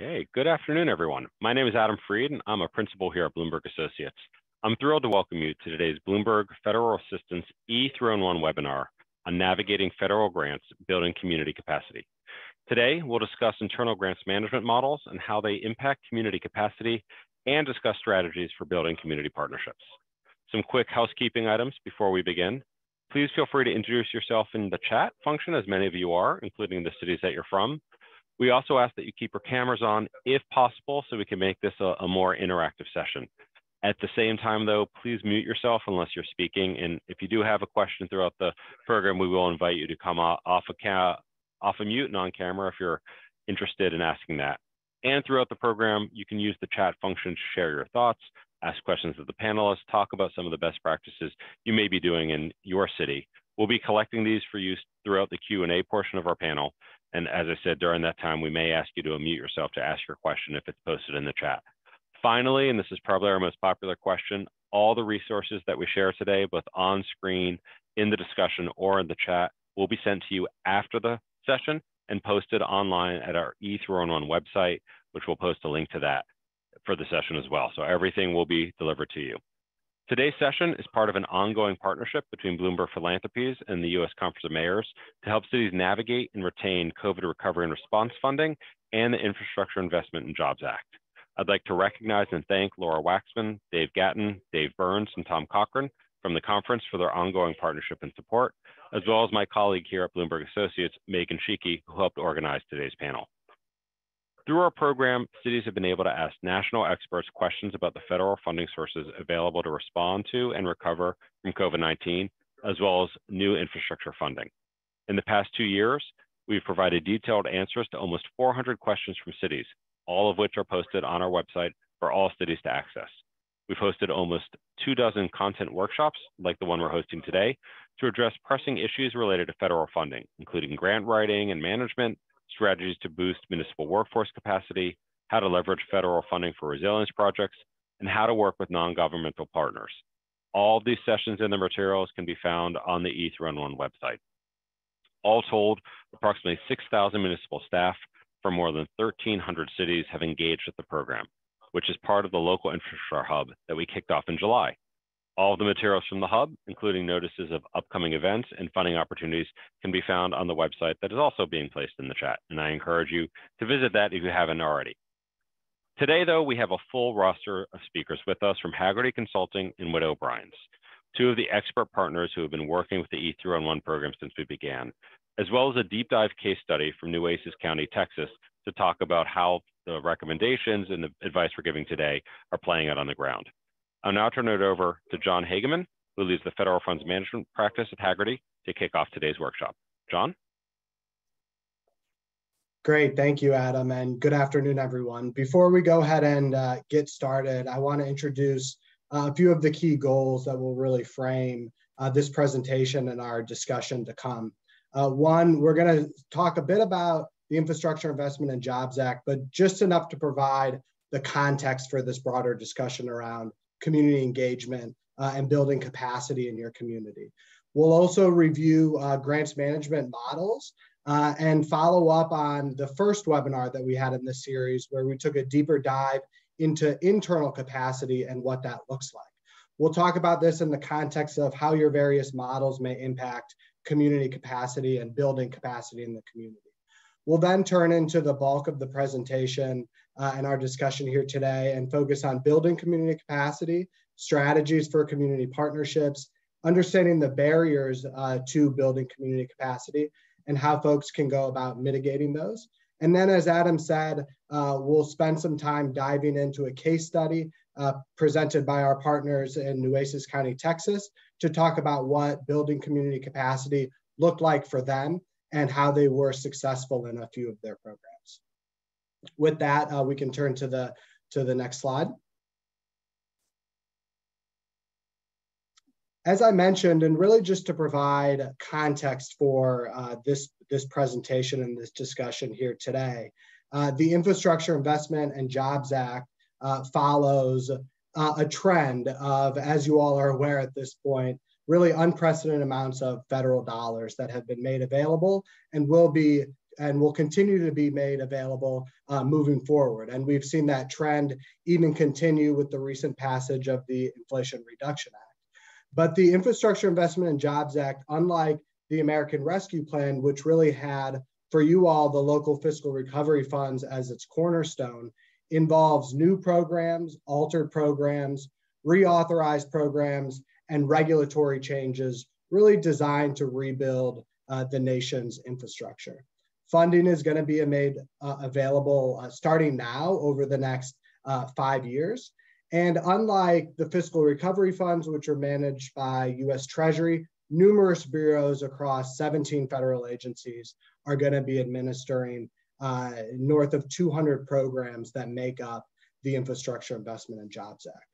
Okay, good afternoon, everyone. My name is Adam Freed, and I'm a principal here at Bloomberg Associates. I'm thrilled to welcome you to today's Bloomberg Federal Assistance E3-in-1 webinar on navigating federal grants, building community capacity. Today, we'll discuss internal grants management models and how they impact community capacity and discuss strategies for building community partnerships. Some quick housekeeping items before we begin. Please feel free to introduce yourself in the chat function, as many of you are, including the cities that you're from. We also ask that you keep your cameras on if possible so we can make this a more interactive session. At the same time though, please mute yourself unless you're speaking. And if you do have a question throughout the program, we will invite you to come off of mute and on camera if you're interested in asking that. And throughout the program, you can use the chat function to share your thoughts, ask questions of the panelists, talk about some of the best practices you may be doing in your city. We'll be collecting these for use throughout the Q&A portion of our panel. And as I said, during that time, we may ask you to unmute yourself to ask your question if it's posted in the chat. Finally, and this is probably our most popular question, all the resources that we share today, both on screen, in the discussion, or in the chat, will be sent to you after the session and posted online at our E3-in-1 website, which we'll post a link to that for the session as well. So everything will be delivered to you. Today's session is part of an ongoing partnership between Bloomberg Philanthropies and the U.S. Conference of Mayors to help cities navigate and retain COVID recovery and response funding and the Infrastructure Investment and Jobs Act. I'd like to recognize and thank Laura Waxman, Dave Gatton, Dave Burns, and Tom Cochran from the conference for their ongoing partnership and support, as well as my colleague here at Bloomberg Associates, Megan Sheikey, who helped organize today's panel. Through our program, cities have been able to ask national experts questions about the federal funding sources available to respond to and recover from COVID-19, as well as new infrastructure funding. In the past 2 years, we've provided detailed answers to almost 400 questions from cities, all of which are posted on our website for all cities to access. We've hosted almost 24 content workshops, like the one we're hosting today, to address pressing issues related to federal funding, including grant writing and management, strategies to boost municipal workforce capacity, how to leverage federal funding for resilience projects, and how to work with non-governmental partners. All of these sessions and the materials can be found on the E3-in-1 website. All told, approximately 6,000 municipal staff from more than 1,300 cities have engaged with the program, which is part of the local infrastructure hub that we kicked off in July. All of the materials from the hub, including notices of upcoming events and funding opportunities, can be found on the website that is also being placed in the chat, and I encourage you to visit that if you haven't already. Today, though, we have a full roster of speakers with us from Hagerty Consulting and Witt O'Brien, two of the expert partners who have been working with the E3-in-1 program since we began, as well as a deep dive case study from Nueces County, Texas, to talk about how the recommendations and the advice we're giving today are playing out on the ground. I'll now turn it over to John Hageman, who leads the Federal Funds Management practice at Hagerty, to kick off today's workshop. John? Great, thank you, Adam, and good afternoon, everyone. Before we go ahead and get started, I want to introduce a few of the key goals that will really frame this presentation and our discussion to come. One, we're going to talk a bit about the Infrastructure Investment and Jobs Act, but just enough to provide the context for this broader discussion around community engagement and building capacity in your community. We'll also review grants management models and follow up on the first webinar that we had in this series, where we took a deeper dive into internal capacity and what that looks like. We'll talk about this in the context of how your various models may impact community capacity and building capacity in the community. We'll then turn into the bulk of the presentation and our discussion here today and focus on building community capacity, strategies for community partnerships, understanding the barriers to building community capacity, and how folks can go about mitigating those. And then, as Adam said, we'll spend some time diving into a case study presented by our partners in Nueces County, Texas, to talk about what building community capacity looked like for them and how they were successful in a few of their programs. With that, we can turn to the next slide. As I mentioned, and really just to provide context for this presentation and this discussion here today, the Infrastructure Investment and Jobs Act follows a trend of, as you all are aware at this point, really unprecedented amounts of federal dollars that have been made available and will be and will continue to be made available moving forward. And we've seen that trend even continue with the recent passage of the Inflation Reduction Act. But the Infrastructure Investment and Jobs Act, unlike the American Rescue Plan, which really had for you all the local fiscal recovery funds as its cornerstone, involves new programs, altered programs, reauthorized programs, and regulatory changes really designed to rebuild the nation's infrastructure. Funding is going to be made available starting now over the next 5 years. And unlike the fiscal recovery funds, which are managed by US Treasury, numerous bureaus across 17 federal agencies are going to be administering north of 200 programs that make up the Infrastructure Investment and Jobs Act.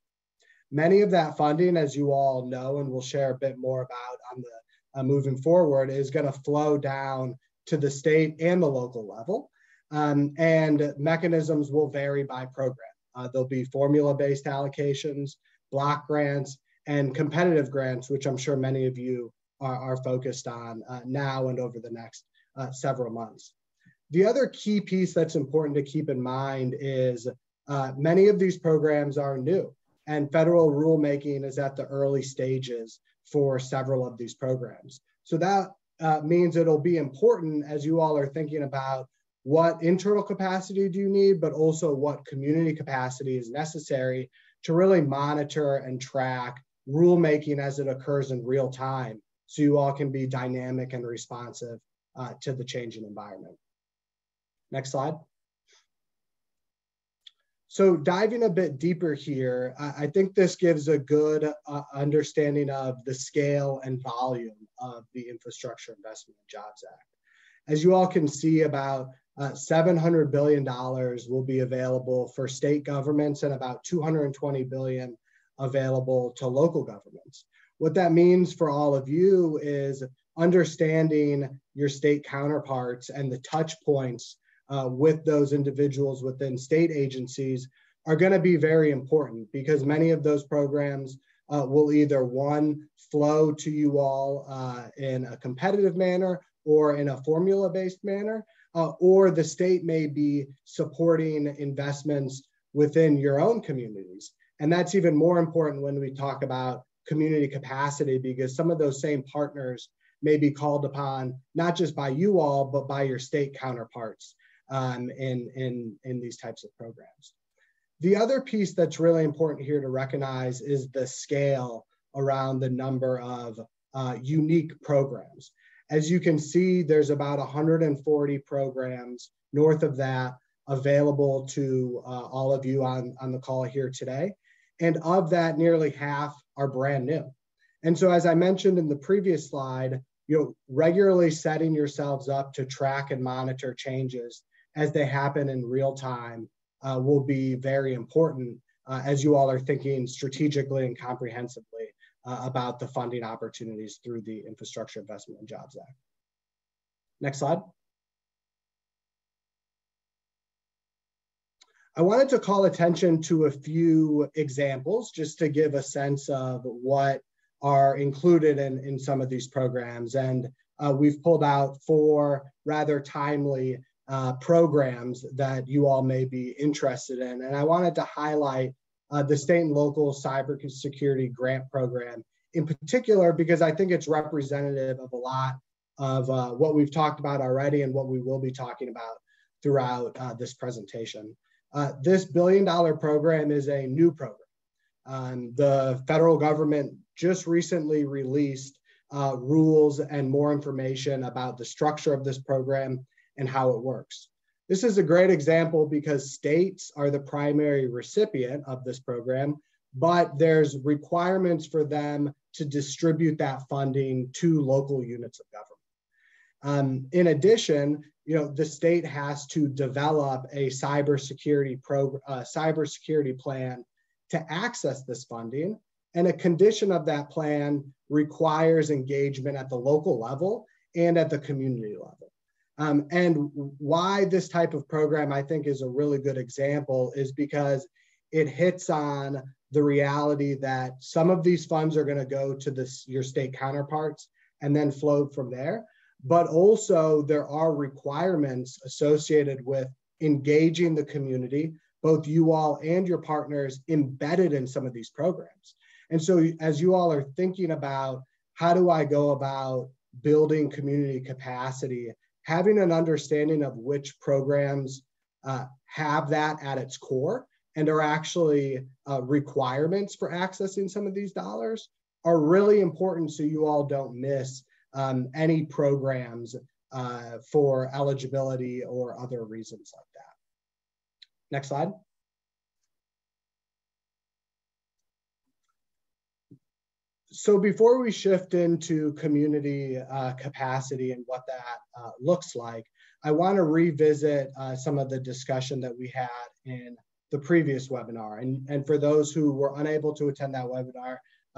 Many of that funding, as you all know, and we'll share a bit more about on the moving forward, is going to flow down to the state and the local level. And mechanisms will vary by program. There'll be formula-based allocations, block grants, and competitive grants, which I'm sure many of you are focused on now and over the next several months. The other key piece that's important to keep in mind is many of these programs are new, and federal rulemaking is at the early stages for several of these programs. So that means it'll be important as you all are thinking about what internal capacity do you need, but also what community capacity is necessary to really monitor and track rulemaking as it occurs in real time, so you all can be dynamic and responsive to the changing environment. Next slide. So diving a bit deeper here, I think this gives a good understanding of the scale and volume of the Infrastructure Investment and Jobs Act. As you all can see, about $700 billion will be available for state governments and about $220 billion available to local governments. What that means for all of you is understanding your state counterparts and the touch points with those individuals within state agencies are going to be very important, because many of those programs will either, one, flow to you all in a competitive manner or in a formula-based manner, or the state may be supporting investments within your own communities. And that's even more important when we talk about community capacity, because some of those same partners may be called upon not just by you all, but by your state counterparts in these types of programs. The other piece that's really important here to recognize is the scale around the number of unique programs. As you can see, there's about 140 programs north of that available to all of you on the call here today. And of that, nearly half are brand new. And so, as I mentioned in the previous slide, regularly setting yourselves up to track and monitor changes as they happen in real time will be very important as you all are thinking strategically and comprehensively about the funding opportunities through the Infrastructure Investment and Jobs Act. Next slide. I wanted to call attention to a few examples just to give a sense of what are included in some of these programs. And we've pulled out 4 rather timely programs that you all may be interested in. And I wanted to highlight the state and local cybersecurity grant program in particular, because I think it's representative of a lot of what we've talked about already and what we will be talking about throughout this presentation. This $1 billion program is a new program. The federal government just recently released rules and more information about the structure of this program and how it works. This is a great example because states are the primary recipient of this program, but there's requirements for them to distribute that funding to local units of government. In addition, the state has to develop a cybersecurity plan to access this funding, and a condition of that plan requires engagement at the local level and at the community level. And why this type of program I think is a really good example is because it hits on the reality that some of these funds are going to go to your state counterparts and then flow from there. but also there are requirements associated with engaging the community, both you all and your partners embedded in some of these programs. And so as you all are thinking about how do I go about building community capacity, having an understanding of which programs have that at its core and are actually requirements for accessing some of these dollars are really important, so you all don't miss any programs for eligibility or other reasons like that. Next slide. So before we shift into community capacity and what that looks like, I want to revisit some of the discussion that we had in the previous webinar. And for those who were unable to attend that webinar,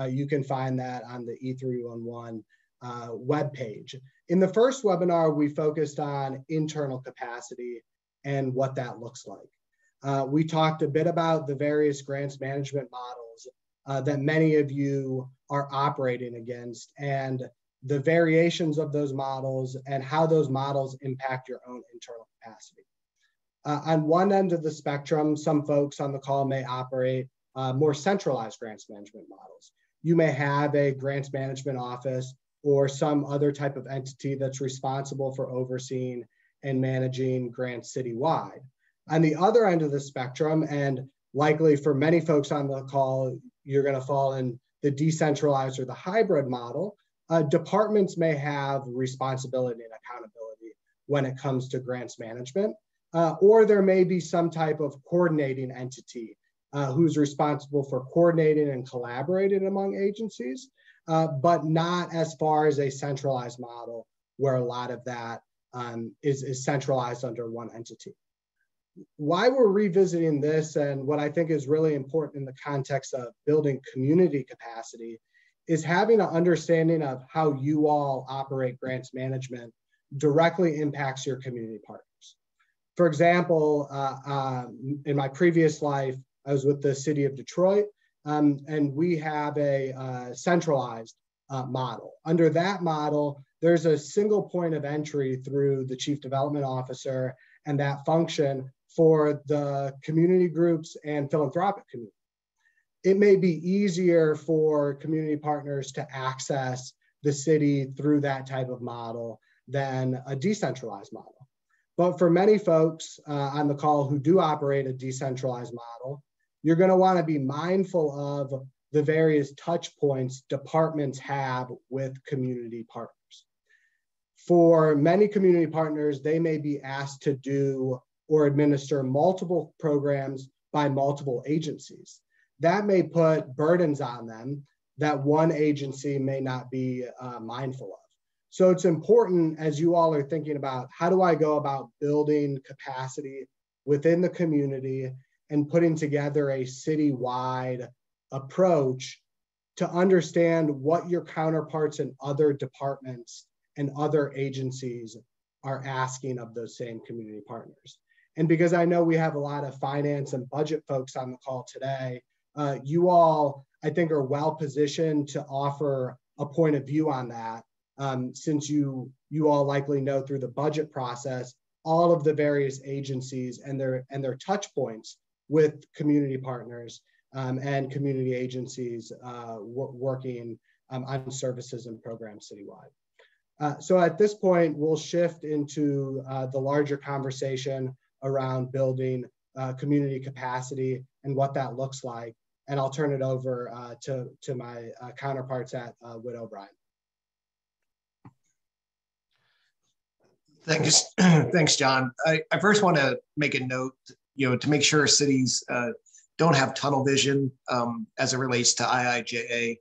you can find that on the E311 webpage. In the first webinar, we focused on internal capacity and what that looks like. We talked a bit about the various grants management models that many of you are operating against and the variations of those models and how those models impact your own internal capacity. On one end of the spectrum, some folks on the call may operate more centralized grants management models. You may have a grants management office or some other type of entity that's responsible for overseeing and managing grants citywide. On the other end of the spectrum, and likely for many folks on the call, you're going to fall in the decentralized or the hybrid model. Departments may have responsibility and accountability when it comes to grants management, or there may be some type of coordinating entity who's responsible for coordinating and collaborating among agencies, but not as far as a centralized model where a lot of that is centralized under one entity. Why we're revisiting this and what I think is really important in the context of building community capacity is having an understanding of how you all operate grants management directly impacts your community partners. For example, in my previous life, I was with the city of Detroit, and we have a centralized model. Under that model, there's a single point of entry through the chief development officer and that function for the community groups and philanthropic community. It may be easier for community partners to access the city through that type of model than a decentralized model. But for many folks on the call who do operate a decentralized model, you're going to want to be mindful of the various touch points departments have with community partners. For many community partners, they may be asked to do or administer multiple programs by multiple agencies. That may put burdens on them that one agency may not be mindful of. So it's important as you all are thinking about how do I go about building capacity within the community and putting together a citywide approach to understand what your counterparts in other departments and other agencies are asking of those same community partners. And because I know we have a lot of finance and budget folks on the call today, you all, I think, are well positioned to offer a point of view on that, since you all likely know through the budget process all of the various agencies and their touch points with community partners and community agencies working on services and programs citywide. So at this point, we'll shift into the larger conversation around building community capacity and what that looks like. And I'll turn it over to my counterparts at Witt O'Brien. Thanks, John. I first want to make a note, to make sure cities don't have tunnel vision as it relates to IIJA.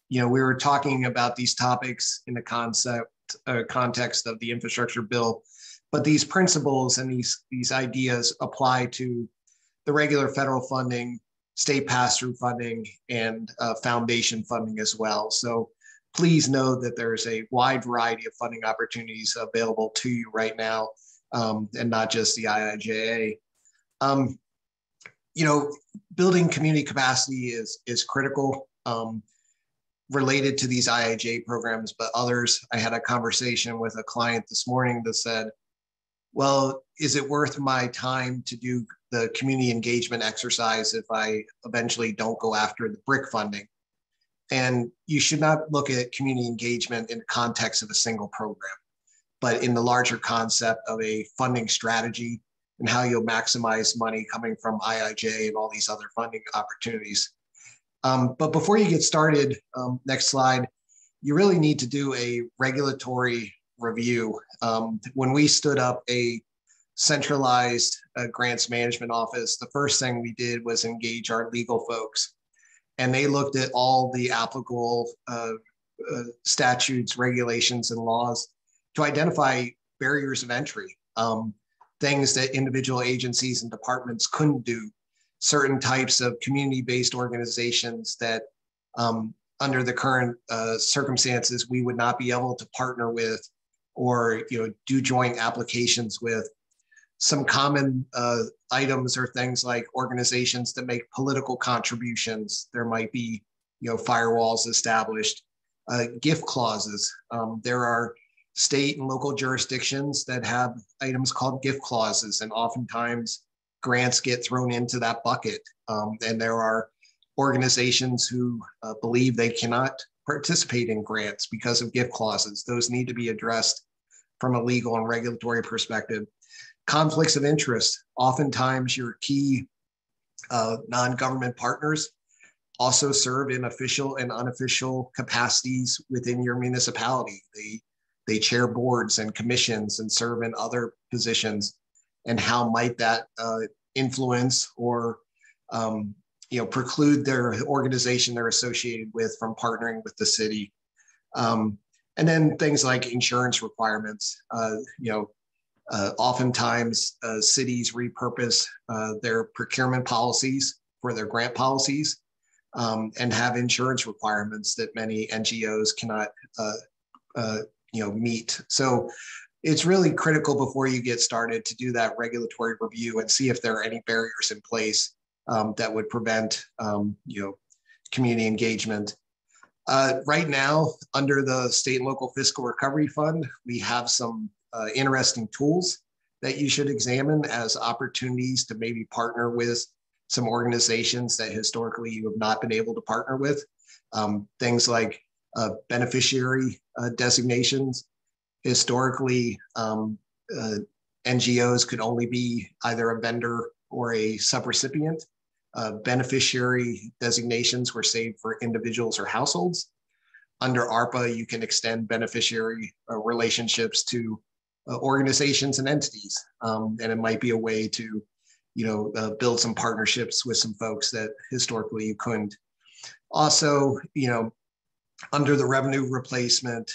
We were talking about these topics in the context of the infrastructure bill, but these principles and these ideas apply to the regular federal funding, state pass-through funding, and foundation funding as well. So please know that there's a wide variety of funding opportunities available to you right now, and not just the IIJA. Building community capacity is critical. related to these IIJ programs, but others. I had a conversation with a client this morning that said, well, is it worth my time to do the community engagement exercise if I eventually don't go after the BRIC funding? And you should not look at community engagement in the context of a single program, but in the larger concept of a funding strategy and how you'll maximize money coming from IIJ and all these other funding opportunities. But before you get started, next slide, you really need to do a regulatory review. When we stood up a centralized grants management office, the first thing we did was engage our legal folks. And they looked at all the applicable statutes, regulations, and laws to identify barriers of entry, things that individual agencies and departments couldn't do, certain types of community-based organizations that under the current circumstances, we would not be able to partner with or do joint applications with. Some common items are things like organizations that make political contributions. There might be firewalls established, gift clauses. There are state and local jurisdictions that have items called gift clauses, and oftentimes grants get thrown into that bucket. And there are organizations who believe they cannot participate in grants because of gift clauses. Those need to be addressed from a legal and regulatory perspective. Conflicts of interest. Oftentimes your key non-government partners also serve in official and unofficial capacities within your municipality. They chair boards and commissions and serve in other positions. And how might that influence or preclude their organization they're associated with from partnering with the city? And then things like insurance requirements. Oftentimes cities repurpose their procurement policies for their grant policies and have insurance requirements that many NGOs cannot meet. So it's really critical before you get started to do that regulatory review and see if there are any barriers in place that would prevent community engagement. Right now, under the State and Local Fiscal Recovery Fund, we have some interesting tools that you should examine as opportunities to maybe partner with some organizations that historically you have not been able to partner with. Things like beneficiary designations. Historically, NGOs could only be either a vendor or a subrecipient. Beneficiary designations were saved for individuals or households. Under ARPA, you can extend beneficiary relationships to organizations and entities. And it might be a way to, build some partnerships with some folks that historically you couldn't. Also, under the revenue replacement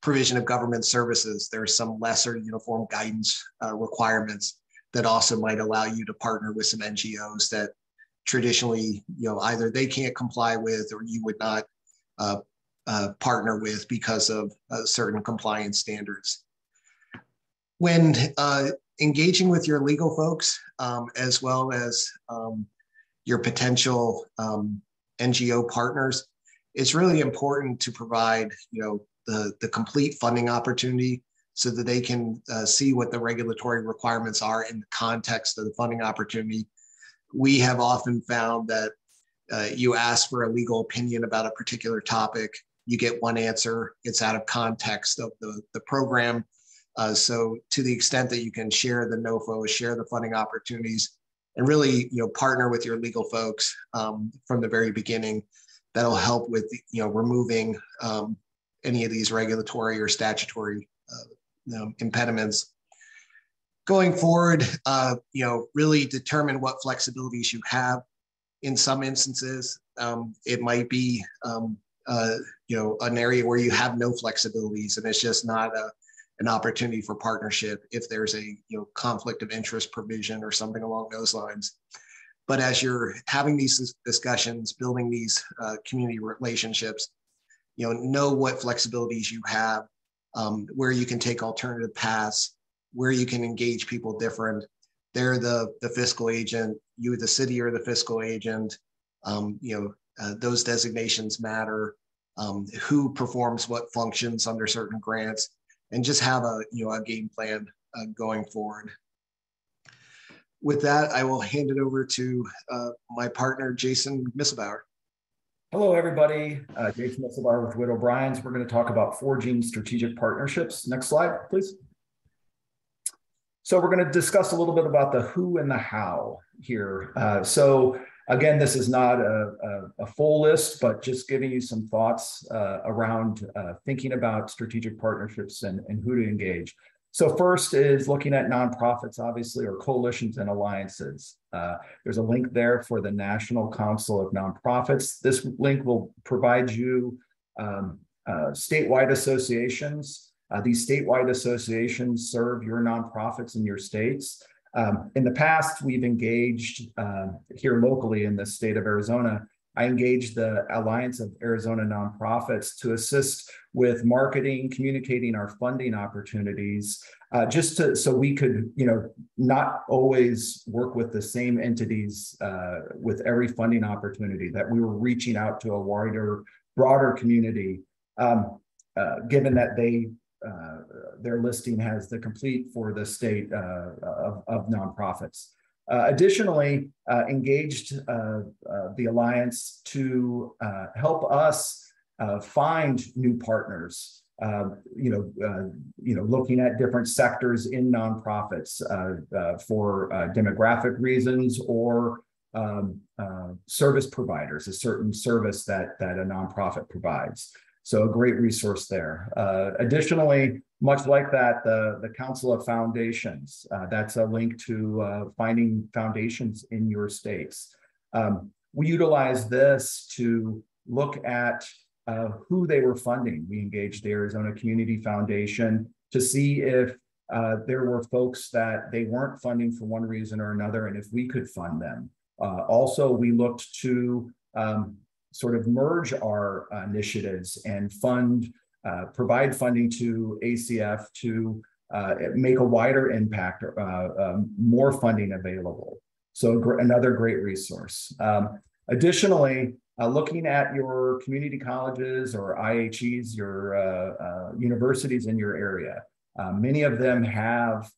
provision of government services, there's some lesser uniform guidance requirements that also might allow you to partner with some NGOs that traditionally, either they can't comply with or you would not partner with because of certain compliance standards. When engaging with your legal folks, as well as your potential NGO partners, it's really important to provide, the complete funding opportunity so that they can see what the regulatory requirements are in the context of the funding opportunity. We have often found that you ask for a legal opinion about a particular topic, you get one answer, it's out of context of the program. So to the extent that you can share the NOFO, share the funding opportunities, and really partner with your legal folks from the very beginning, that'll help with removing any of these regulatory or statutory impediments. Going forward, really determine what flexibilities you have. In some instances, it might be an area where you have no flexibilities and it's just not an opportunity for partnership if there's a conflict of interest provision or something along those lines. But as you're having these discussions, building these community relationships, know what flexibilities you have, where you can take alternative paths, where you can engage people different. They're the fiscal agent, you, the city, are the fiscal agent. those designations matter, who performs what functions under certain grants, and just have a game plan going forward. With that, I will hand it over to my partner, Jason Misselbauer. Hello, everybody. Jason Misselbauer with Witt O'Brien. We're going to talk about forging strategic partnerships. Next slide, please. So we're going to discuss a little bit about the who and the how here. So again, this is not a full list, but just giving you some thoughts around thinking about strategic partnerships and who to engage. So first is looking at nonprofits, obviously, or coalitions and alliances. There's a link there for the National Council of Nonprofits. This link will provide you statewide associations. These statewide associations serve your nonprofits in your states. In the past, we've engaged here locally in the state of Arizona. I engaged the Alliance of Arizona Nonprofits to assist with marketing, communicating our funding opportunities, so we could, not always work with the same entities with every funding opportunity, that we were reaching out to a wider, broader community, given that their listing has the complete for the state of nonprofits. Additionally, engaged the Alliance to help us find new partners, looking at different sectors in nonprofits for demographic reasons or service providers, a certain service that a nonprofit provides. So a great resource there. Additionally, much like that, the Council of Foundations, that's a link to finding foundations in your states. We utilize this to look at who they were funding. We engaged the Arizona Community Foundation to see if there were folks that they weren't funding for one reason or another, and if we could fund them. Also, we looked to sort of merge our initiatives and provide funding to ACF to make a wider impact, more funding available. So another great resource. Additionally, looking at your community colleges or IHEs, your universities in your area. Many of them have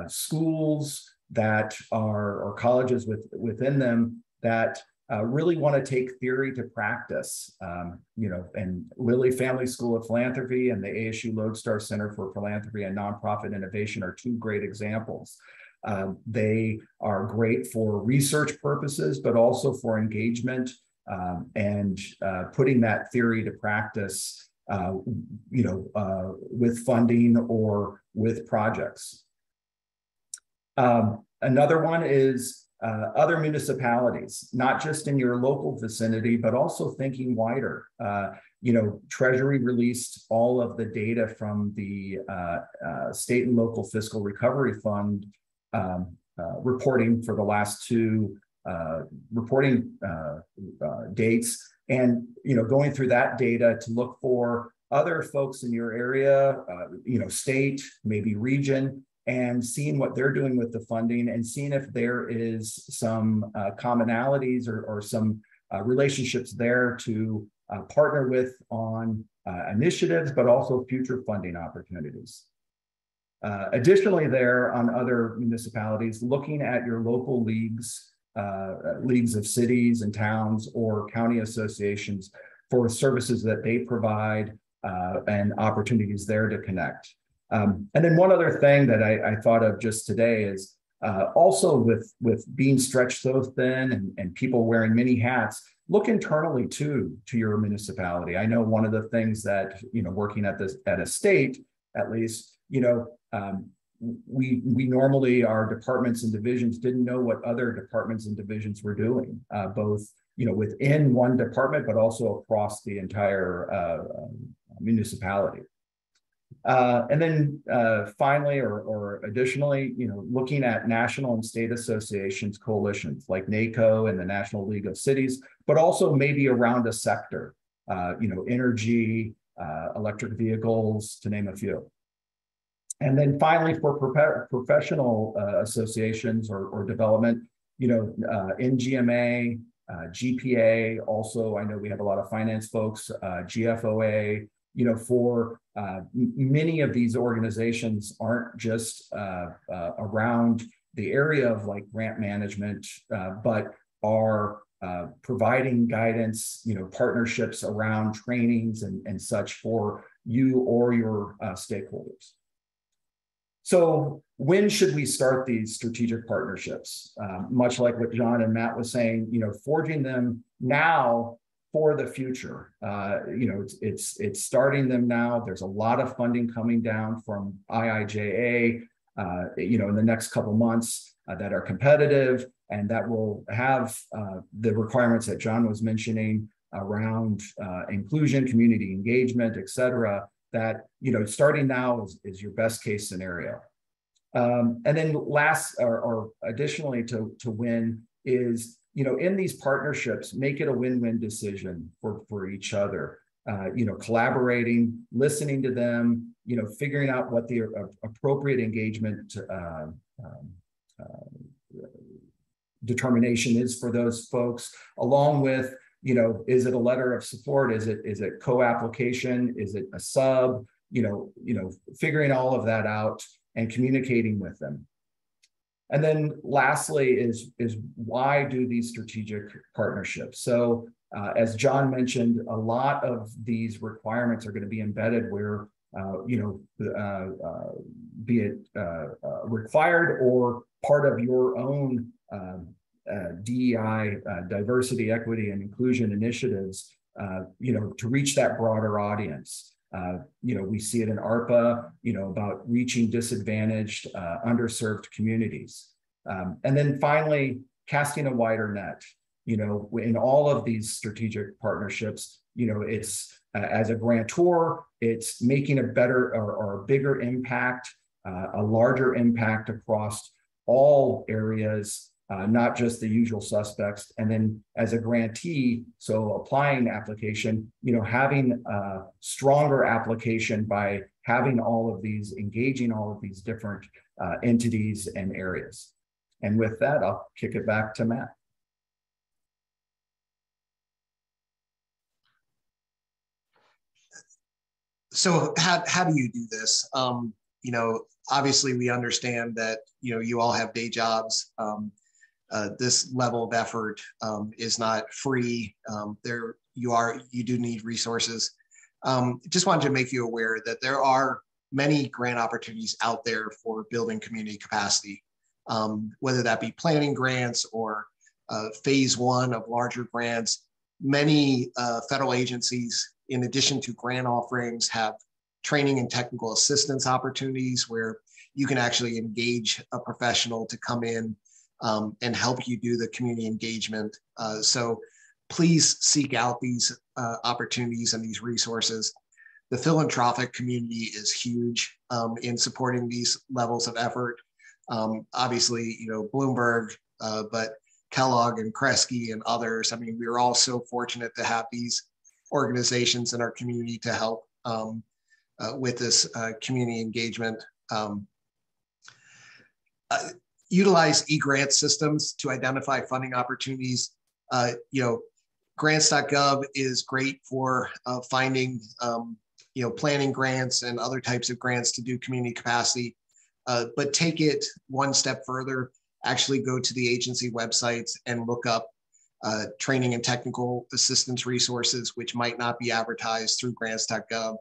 schools that are, or colleges within them that really want to take theory to practice, and Lilly Family School of Philanthropy and the ASU Lodestar Center for Philanthropy and Nonprofit Innovation are two great examples. They are great for research purposes, but also for engagement and putting that theory to practice, with funding or with projects. Another one is other municipalities, not just in your local vicinity, but also thinking wider. Treasury released all of the data from the state and local fiscal recovery fund reporting for the last two reporting dates, and going through that data to look for other folks in your area, state, maybe region, and seeing what they're doing with the funding and seeing if there is some commonalities or some relationships there to partner with on initiatives, but also future funding opportunities. Additionally, there on other municipalities, looking at your local leagues, leagues of cities and towns or county associations for services that they provide and opportunities there to connect. And then one other thing that I thought of just today is also with being stretched so thin and people wearing many hats, look internally too to your municipality. I know one of the things that, working at a state, at least, we normally, our departments and divisions didn't know what other departments and divisions were doing, both, within one department, but also across the entire municipality. And then finally, or additionally, looking at national and state associations, coalitions like NACO and the National League of Cities, but also maybe around a sector, energy, electric vehicles, to name a few. And then finally, for professional associations or development, NGMA, GPA. Also, I know we have a lot of finance folks, GFOA. You know, for many of these organizations aren't just around the area of like grant management, but are providing guidance, you know, partnerships around trainings and such for you or your stakeholders. So when should we start these strategic partnerships? Much like what John and Matt was saying, you know, forging them now for the future. You know, it's starting them now. There's a lot of funding coming down from IIJA, you know, in the next couple months that are competitive and that will have the requirements that John was mentioning around inclusion, community engagement, et cetera, that, you know, starting now is your best case scenario. And then last or additionally to win is, you know, in these partnerships, make it a win-win decision for each other, you know, collaborating, listening to them, you know, figuring out what the appropriate engagement determination is for those folks, along with, you know, is it a letter of support? Is it co-application? Is it a sub? You know, figuring all of that out and communicating with them. And then lastly is why do these strategic partnerships? So as John mentioned, a lot of these requirements are going to be embedded where, you know, be it required or part of your own DEI, diversity, equity, and inclusion initiatives, you know, to reach that broader audience. You know, we see it in ARPA, you know, about reaching disadvantaged, underserved communities. And then finally, casting a wider net. You know, in all of these strategic partnerships, you know, it's as a grantor, it's making a better or a bigger impact, a larger impact across all areas, not just the usual suspects. And then as a grantee, so applying application, you know, having a stronger application by having all of these, engaging all of these different entities and areas. And with that, I'll kick it back to Matt. So how do you do this? You know, obviously we understand that, you know, you all have day jobs. This level of effort is not free. You do need resources. Just wanted to make you aware that there are many grant opportunities out there for building community capacity, whether that be planning grants or phase one of larger grants. Many federal agencies, in addition to grant offerings, have training and technical assistance opportunities where you can actually engage a professional to come in and help you do the community engagement. So please seek out these opportunities and these resources. The philanthropic community is huge in supporting these levels of effort. Obviously, you know, Bloomberg, but Kellogg and Kresge and others. I mean, we are all so fortunate to have these organizations in our community to help with this community engagement. Utilize e-grant systems to identify funding opportunities. You know, grants.gov is great for finding, you know, planning grants and other types of grants to do community capacity. But take it one step further, actually go to the agency websites and look up training and technical assistance resources, which might not be advertised through grants.gov.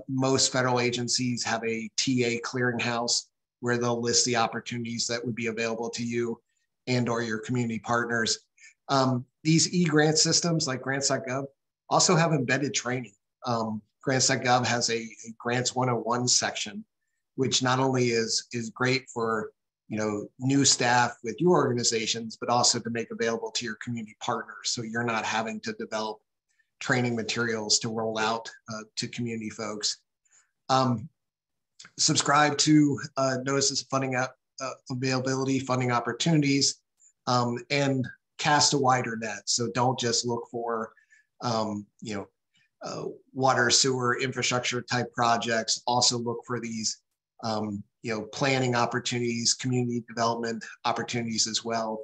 Most federal agencies have a TA clearinghouse where they'll list the opportunities that would be available to you and or your community partners. These e-grant systems like grants.gov also have embedded training. Grants.gov has a Grants 101 section, which not only is great for, you know, new staff with your organizations, but also to make available to your community partners. So you're not having to develop training materials to roll out to community folks. Subscribe to notices of funding availability, funding opportunities, and cast a wider net. So don't just look for, you know, water, sewer, infrastructure type projects. Also look for these, you know, planning opportunities, community development opportunities as well.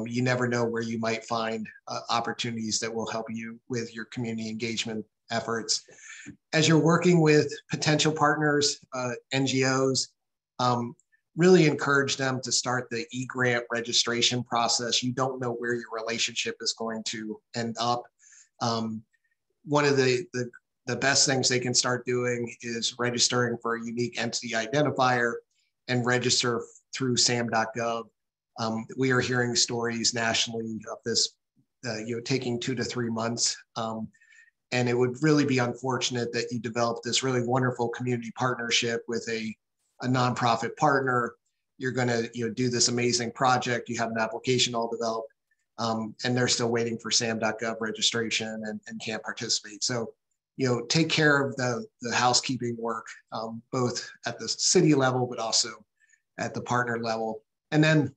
You never know where you might find opportunities that will help you with your community engagement efforts. As you're working with potential partners, NGOs, really encourage them to start the e-grant registration process. You don't know where your relationship is going to end up. One of the best things they can start doing is registering for a unique entity identifier and register through sam.gov. We are hearing stories nationally of this taking 2 to 3 months. And it would really be unfortunate that you develop this really wonderful community partnership with a nonprofit partner. You're going to do this amazing project. You have an application all developed, and they're still waiting for sam.gov registration and can't participate. So, take care of the housekeeping work, both at the city level, but also at the partner level. And then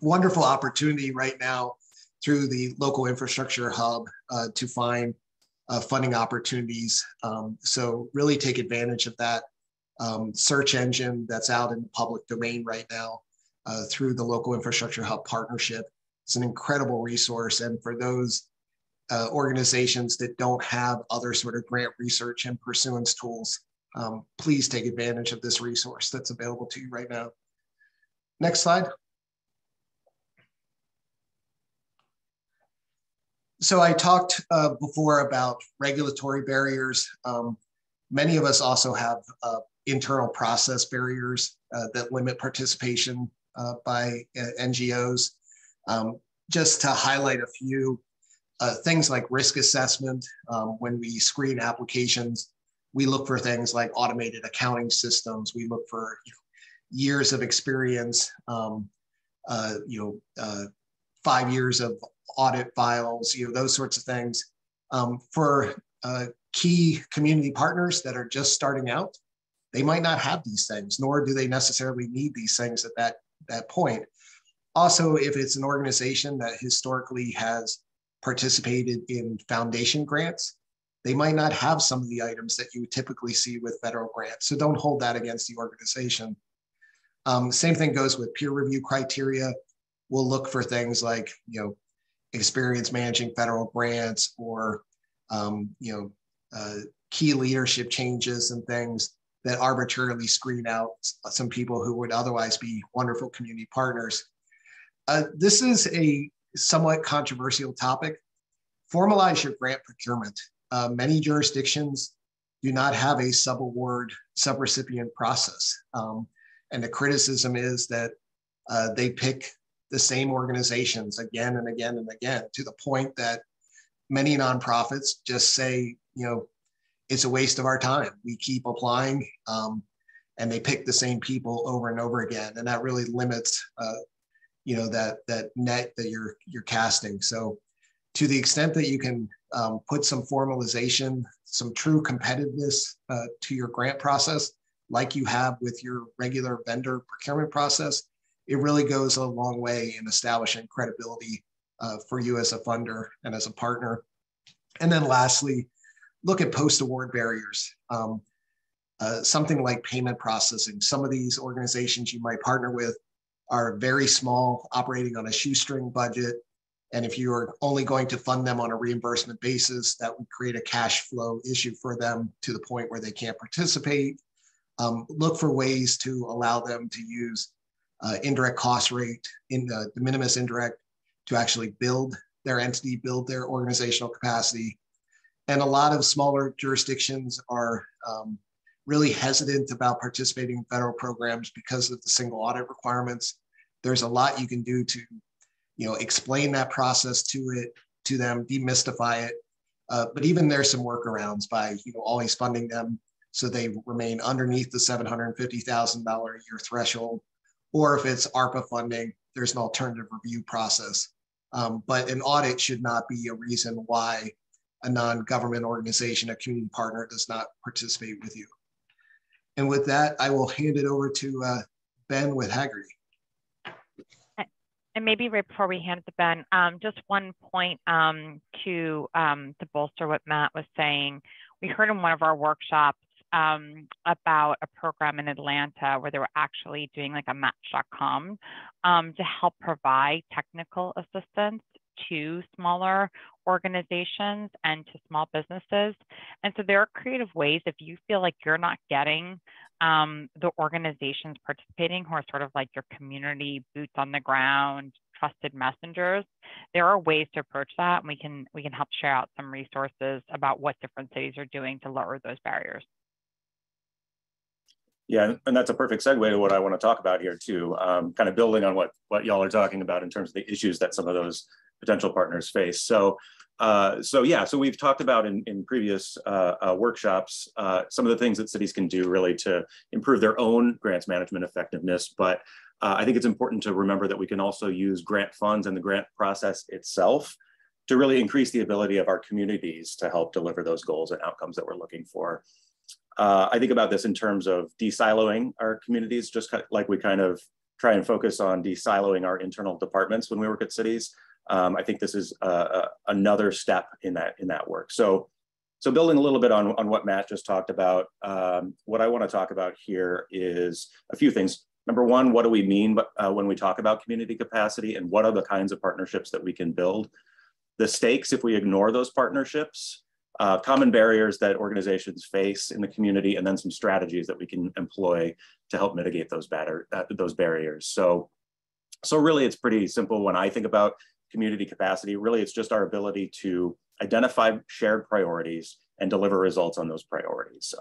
wonderful opportunity right now through the local infrastructure hub to find funding opportunities. So really take advantage of that search engine that's out in the public domain right now through the local infrastructure hub partnership. It's an incredible resource. And for those organizations that don't have other sort of grant research and pursuance tools, please take advantage of this resource that's available to you right now. Next slide. So I talked before about regulatory barriers. Many of us also have internal process barriers that limit participation by NGOs. Just to highlight a few, things like risk assessment. When we screen applications, we look for things like automated accounting systems. We look for years of experience, 5 years of audit files, those sorts of things. For key community partners that are just starting out, they might not have these things, nor do they necessarily need these things at that point. Also, if it's an organization that historically has participated in foundation grants, they might not have some of the items that you typically see with federal grants. So don't hold that against the organization. Same thing goes with peer review criteria. We'll look for things like, experience managing federal grants or, key leadership changes and things that arbitrarily screen out some people who would otherwise be wonderful community partners. This is a somewhat controversial topic. Formalize your grant procurement. Many jurisdictions do not have a subaward subrecipient process. And the criticism is that they pick the same organizations again and again and again, to the point that many nonprofits just say, it's a waste of our time. We keep applying, and they pick the same people over and over again. And that really limits, that net that you're casting. So to the extent that you can put some formalization, some true competitiveness to your grant process, like you have with your regular vendor procurement process, it really goes a long way in establishing credibility for you as a funder and as a partner. And then lastly, look at post-award barriers. Something like payment processing. Some of these organizations you might partner with are very small, operating on a shoestring budget. And if you are only going to fund them on a reimbursement basis, that would create a cash flow issue for them to the point where they can't participate. Look for ways to allow them to use indirect cost rate, in the de minimis indirect, to actually build their entity, build their organizational capacity. And a lot of smaller jurisdictions are really hesitant about participating in federal programs because of the single audit requirements. There's a lot you can do to, explain that process to them, demystify it. But even there's some workarounds by, always funding them so they remain underneath the $750,000 a year threshold. Or if it's ARPA funding, there's an alternative review process. But an audit should not be a reason why a non-government organization, a community partner, does not participate with you. And with that, I will hand it over to Ben with Hagerty. And maybe right before we hand it to Ben, just one point to bolster what Matt was saying. We heard in one of our workshops about a program in Atlanta where they were actually doing like a Match.com to help provide technical assistance to smaller organizations and to small businesses. And so there are creative ways, if you feel like you're not getting the organizations participating who are sort of like your community boots on the ground, trusted messengers, there are ways to approach that, and we can help share out some resources about what different cities are doing to lower those barriers. Yeah, and that's a perfect segue to what I want to talk about here too, kind of building on what y'all are talking about in terms of the issues that some of those potential partners face. So we've talked about in previous workshops some of the things that cities can do really to improve their own grants management effectiveness. But I think it's important to remember that we can also use grant funds and the grant process itself to really increase the ability of our communities to help deliver those goals and outcomes that we're looking for. I think about this in terms of de-siloing our communities, just like we kind of try and focus on de-siloing our internal departments when we work at cities. I think this is another step in that work. So building a little bit on what Matt just talked about, what I want to talk about here is a few things. Number one, what do we mean when we talk about community capacity, and what are the kinds of partnerships that we can build? The stakes if we ignore those partnerships, common barriers that organizations face in the community, and then some strategies that we can employ to help mitigate those barriers. So really it's pretty simple when I think about community capacity. Really, it's just our ability to identify shared priorities and deliver results on those priorities.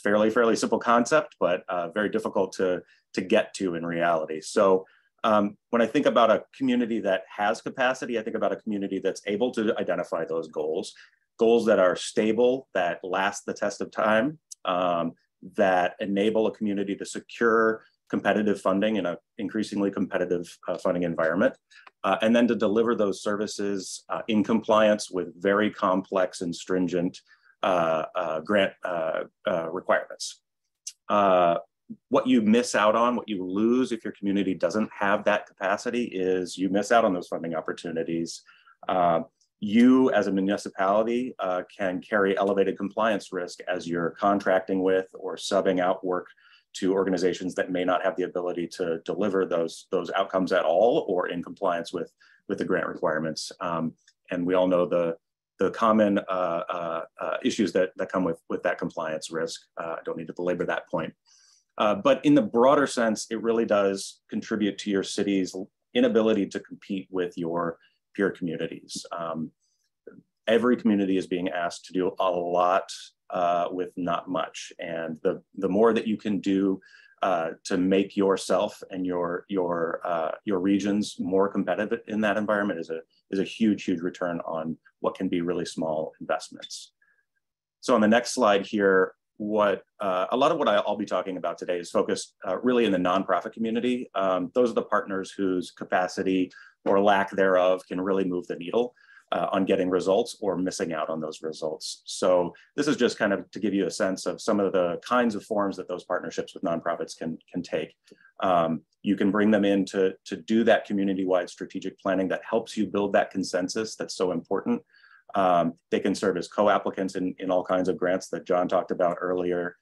Fairly simple concept, but very difficult to get to in reality. So when I think about a community that has capacity, I think about a community that's able to identify those goals that are stable, that last the test of time, that enable a community to secure competitive funding in an increasingly competitive funding environment, and then to deliver those services in compliance with very complex and stringent grant requirements. What you miss out on, what you lose if your community doesn't have that capacity is you miss out on those funding opportunities. You as a municipality can carry elevated compliance risk as you're contracting with or subbing out work to organizations that may not have the ability to deliver those outcomes at all or in compliance with the grant requirements. And we all know the common issues that come with that compliance risk. I don't need to belabor that point. But in the broader sense, it really does contribute to your city's inability to compete with your peer communities. Every community is being asked to do a lot with not much. And the more that you can do to make yourself and your regions more competitive in that environment is a huge return on what can be really small investments. So on the next slide here, a lot of what I'll be talking about today is focused really in the nonprofit community. Those are the partners whose capacity or lack thereof can really move the needle on getting results or missing out on those results. So this is just kind of to give you a sense of some of the kinds of forms that those partnerships with nonprofits can take. You can bring them in to do that community-wide strategic planning that helps you build that consensus that's so important. They can serve as co-applicants in all kinds of grants that John talked about earlier.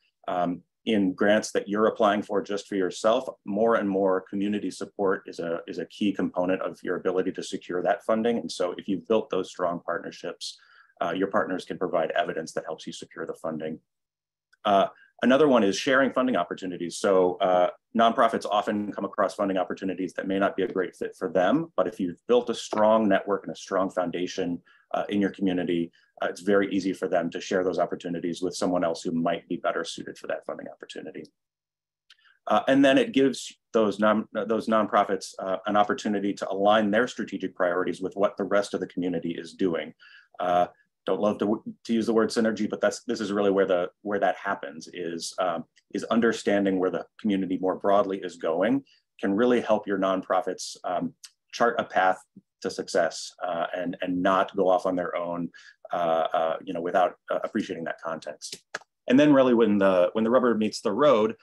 In grants that you're applying for just for yourself, more and more community support is a key component of your ability to secure that funding. And so if you've built those strong partnerships, your partners can provide evidence that helps you secure the funding. Another one is sharing funding opportunities. So nonprofits often come across funding opportunities that may not be a great fit for them, but if you've built a strong network and a strong foundation in your community, it's very easy for them to share those opportunities with someone else who might be better suited for that funding opportunity. And then it gives those nonprofits an opportunity to align their strategic priorities with what the rest of the community is doing. Don't love to use the word synergy, but this is really where that happens is understanding where the community more broadly is going can really help your nonprofits chart a path to success and not go off on their own, without appreciating that context. And then really when the rubber meets the road,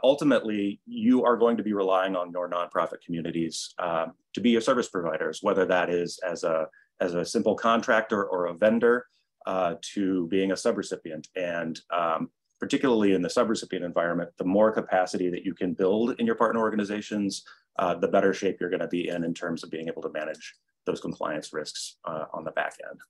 ultimately you are going to be relying on your nonprofit communities to be your service providers, whether that is as a simple contractor or a vendor to being a subrecipient. And particularly in the subrecipient environment, the more capacity that you can build in your partner organizations, the better shape you're going to be in terms of being able to manage those compliance risks on the back end.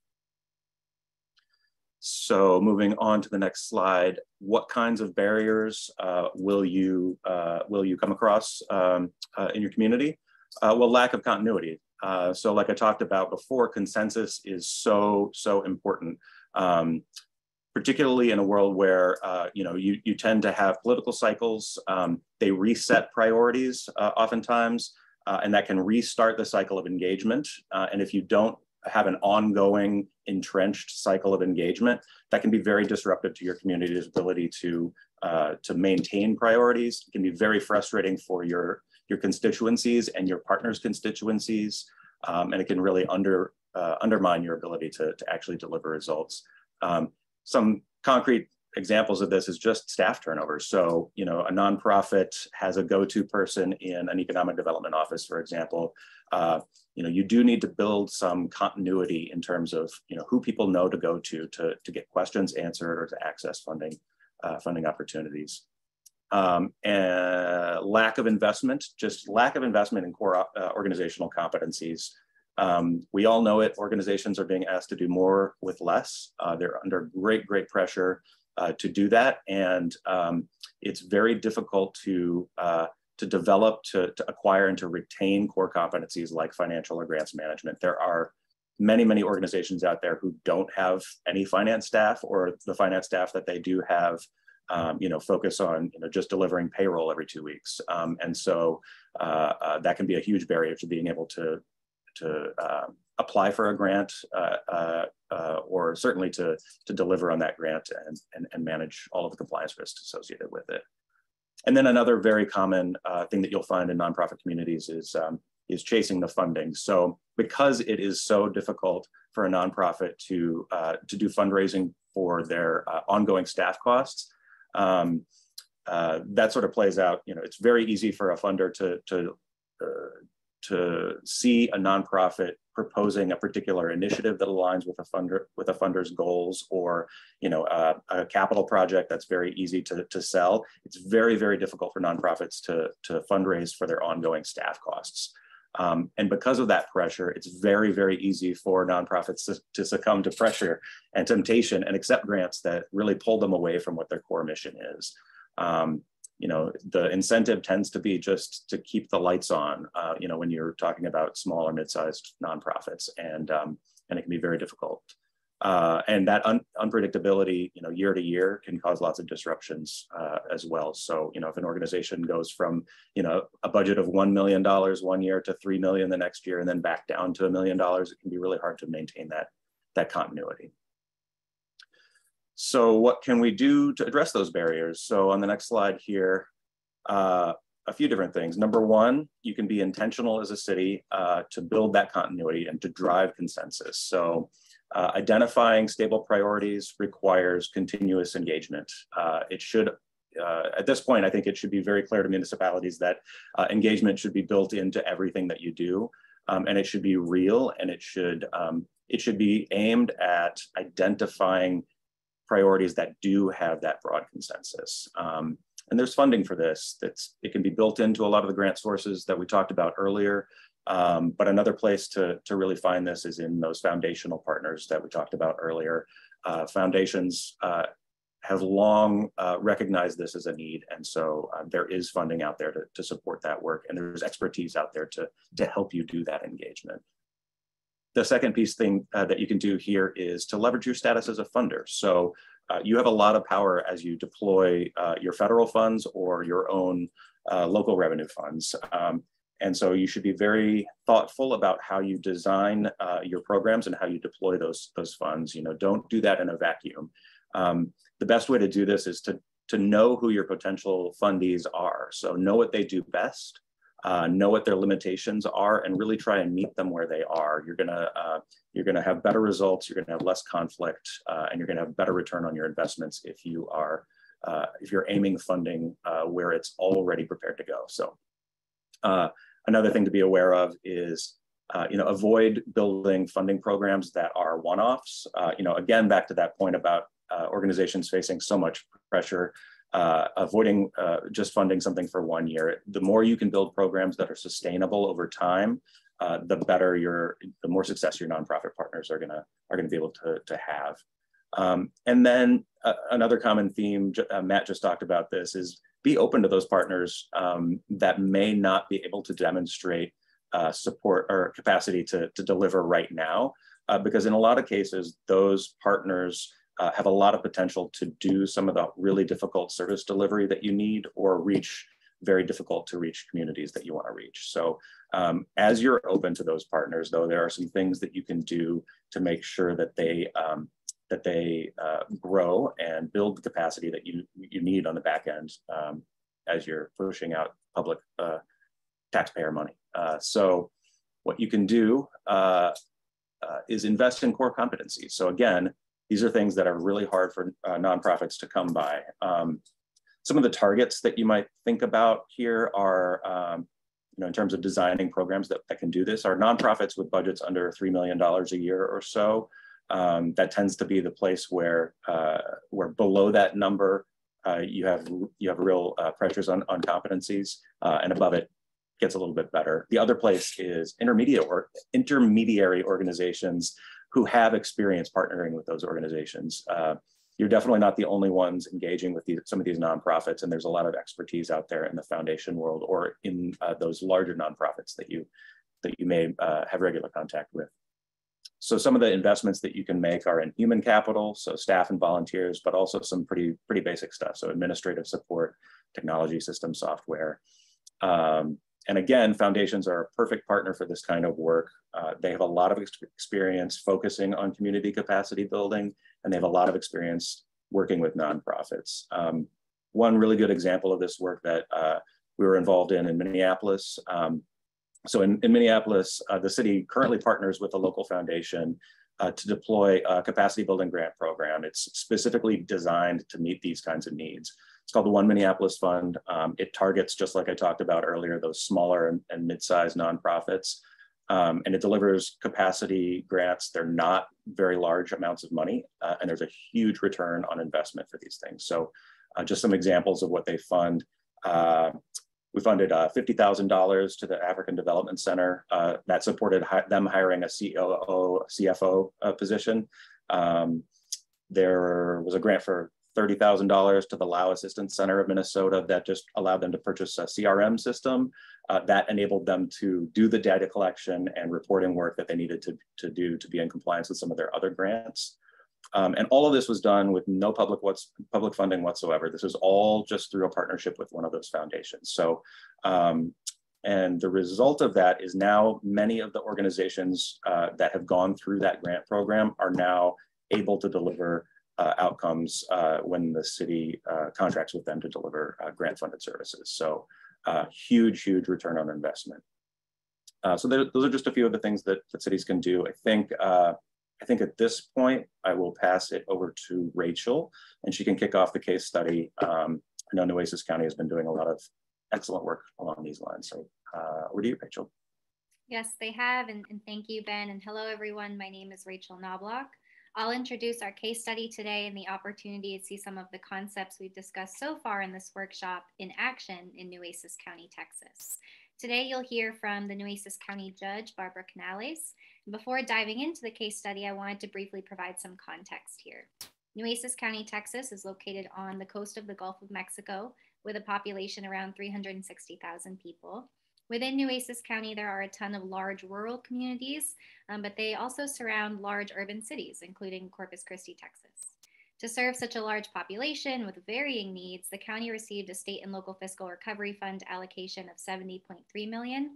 So moving on to the next slide, what kinds of barriers will you come across in your community? Well, lack of continuity. So like I talked about before, consensus is so important, particularly in a world where you tend to have political cycles. They reset priorities oftentimes, and that can restart the cycle of engagement. And if you don't have an ongoing entrenched cycle of engagement, that can be very disruptive to your community's ability to maintain priorities. It can be very frustrating for your constituencies and your partners' constituencies, and it can really undermine your ability to actually deliver results. Some concrete examples of this is just staff turnover. So, a nonprofit has a go-to person in an economic development office, for example. You do need to build some continuity in terms of, who people know to go to get questions answered or to access funding opportunities. And lack of investment in core organizational competencies. We all know it, organizations are being asked to do more with less. They're under great pressure to do that. And it's very difficult to develop, to acquire, and to retain core competencies like financial or grants management. There are many organizations out there who don't have any finance staff, or the finance staff that they do have, focus on, just delivering payroll every 2 weeks. And so that can be a huge barrier to being able to apply for a grant, or certainly to deliver on that grant and manage all of the compliance risks associated with it. And then another very common thing that you'll find in nonprofit communities is chasing the funding. So because it is so difficult for a nonprofit to do fundraising for their ongoing staff costs, that sort of plays out. It's very easy for a funder to see a nonprofit proposing a particular initiative that aligns with a funder's goals, or a capital project that's very easy to sell. It's very difficult for nonprofits to fundraise for their ongoing staff costs. And because of that pressure, it's very easy for nonprofits to succumb to pressure and temptation and accept grants that really pull them away from what their core mission is. The incentive tends to be just to keep the lights on, when you're talking about small or mid-sized nonprofits, and it can be very difficult. And that unpredictability, year to year, can cause lots of disruptions as well. So, if an organization goes from, a budget of $1 million one year to $3 million the next year, and then back down to $1 million, it can be really hard to maintain that continuity. So what can we do to address those barriers? So on the next slide here, a few different things. Number one, you can be intentional as a city to build that continuity and to drive consensus. So identifying stable priorities requires continuous engagement. It should, at this point, I think it should be very clear to municipalities that engagement should be built into everything that you do, and it should be real, and it should be aimed at identifying priorities that do have that broad consensus. And there's funding for this. It can be built into a lot of the grant sources that we talked about earlier. But another place to really find this is in those foundational partners that we talked about earlier. Foundations have long recognized this as a need. And so there is funding out there to support that work. And there's expertise out there to help you do that engagement. The second thing that you can do here is to leverage your status as a funder. So you have a lot of power as you deploy your federal funds or your own local revenue funds. And so you should be very thoughtful about how you design your programs and how you deploy those funds. Don't do that in a vacuum. The best way to do this is to know who your potential fundees are. So know what they do best. Know what their limitations are, and really try and meet them where they are. You're gonna have better results. You're gonna have less conflict, and you're gonna have better return on your investments if you're aiming funding where it's already prepared to go. So another thing to be aware of is avoid building funding programs that are one-offs. Again, back to that point about organizations facing so much pressure, avoiding just funding something for 1 year. The more you can build programs that are sustainable over time, the better the more success your nonprofit partners are gonna be able to have. And then another common theme, Matt just talked about this, is be open to those partners that may not be able to demonstrate support or capacity to deliver right now, because in a lot of cases, those partners have a lot of potential to do some of the really difficult service delivery that you need, or reach very difficult to reach communities that you want to reach. So as you're open to those partners, though, there are some things that you can do to make sure that they grow and build the capacity that you need on the back end as you're pushing out public taxpayer money. So what you can do is invest in core competencies. So again, these are things that are really hard for nonprofits to come by. Some of the targets that you might think about here are, in terms of designing programs that can do this, are nonprofits with budgets under $3 million a year or so. That tends to be the place where below that number, you have real pressures on competencies, and above it gets a little bit better. The other place is intermediary organizations who have experience partnering with those organizations. You're definitely not the only ones engaging with some of these nonprofits, and there's a lot of expertise out there in the foundation world or in those larger nonprofits that you may have regular contact with. So some of the investments that you can make are in human capital, so staff and volunteers, but also some pretty basic stuff. So administrative support, technology, system, software. And again, foundations are a perfect partner for this kind of work. They have a lot of experience focusing on community capacity building, and they have a lot of experience working with nonprofits. One really good example of this work that we were involved in Minneapolis. So in Minneapolis, the city currently partners with a local foundation to deploy a capacity building grant program. It's specifically designed to meet these kinds of needs. It's called the One Minneapolis Fund. It targets, just like I talked about earlier, those smaller and mid-sized nonprofits. And it delivers capacity grants. They're not very large amounts of money, and there's a huge return on investment for these things. So just some examples of what they fund. We funded $50,000 to the African Development Center. That supported them hiring a COO, CFO position. There was a grant for $30,000 to the Lao Assistance Center of Minnesota that just allowed them to purchase a CRM system that enabled them to do the data collection and reporting work that they needed to do to be in compliance with some of their other grants. And all of this was done with no public funding whatsoever. This was all just through a partnership with one of those foundations. So, and the result of that is now many of the organizations that have gone through that grant program are now able to deliver outcomes when the city contracts with them to deliver grant-funded services. So huge return on investment. So those are just a few of the things that cities can do. I think at this point, I will pass it over to Rachel, and she can kick off the case study. I know Nueces County has been doing a lot of excellent work along these lines. So over to you, Rachel. Yes, they have, and thank you, Ben, and hello, everyone. My name is Rachel Knobloch. I'll introduce our case study today and the opportunity to see some of the concepts we've discussed so far in this workshop in action in Nueces County, Texas. Today, you'll hear from the Nueces County Judge, Barbara Canales. Before diving into the case study, I wanted to briefly provide some context here. Nueces County, Texas is located on the coast of the Gulf of Mexico with a population around 360,000 people. Within Nueces County, there are a ton of large rural communities, but they also surround large urban cities, including Corpus Christi, Texas. To serve such a large population with varying needs, the county received a state and local fiscal recovery fund allocation of $70.3 million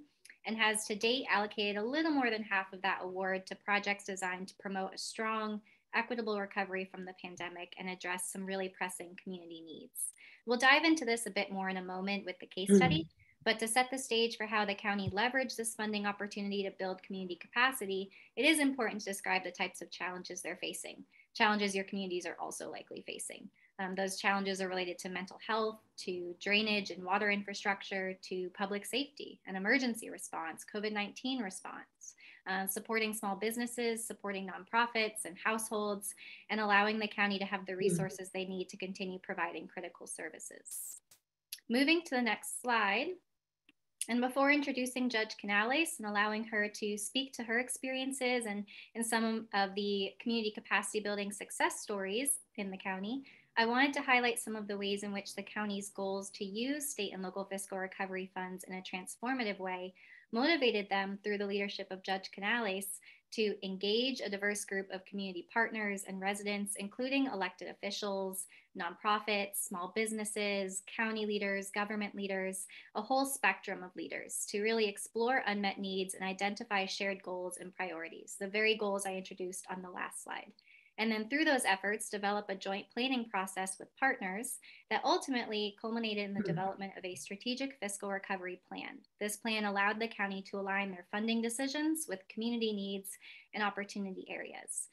and has to date allocated a little more than half of that award to projects designed to promote a strong, equitable recovery from the pandemic and address some really pressing community needs. We'll dive into this a bit more in a moment with the case study. But to set the stage for how the county leveraged this funding opportunity to build community capacity, it is important to describe the types of challenges they're facing, challenges your communities are also likely facing. Those challenges are related to mental health, to drainage and water infrastructure, to public safety and emergency response, COVID-19 response, supporting small businesses, supporting nonprofits and households, and allowing the county to have the resources they need to continue providing critical services. Moving to the next slide. And before introducing Judge Canales and allowing her to speak to her experiences and some of the community capacity building success stories in the county, I wanted to highlight some of the ways in which the county's goals to use state and local fiscal recovery funds in a transformative way motivated them through the leadership of Judge Canales to engage a diverse group of community partners and residents, including elected officials, nonprofits, small businesses, county leaders, government leaders, a whole spectrum of leaders to really explore unmet needs and identify shared goals and priorities, the very goals I introduced on the last slide. And then through those efforts, develop a joint planning process with partners that ultimately culminated in the development of a strategic fiscal recovery plan. This plan allowed the county to align their funding decisions with community needs and opportunity areas.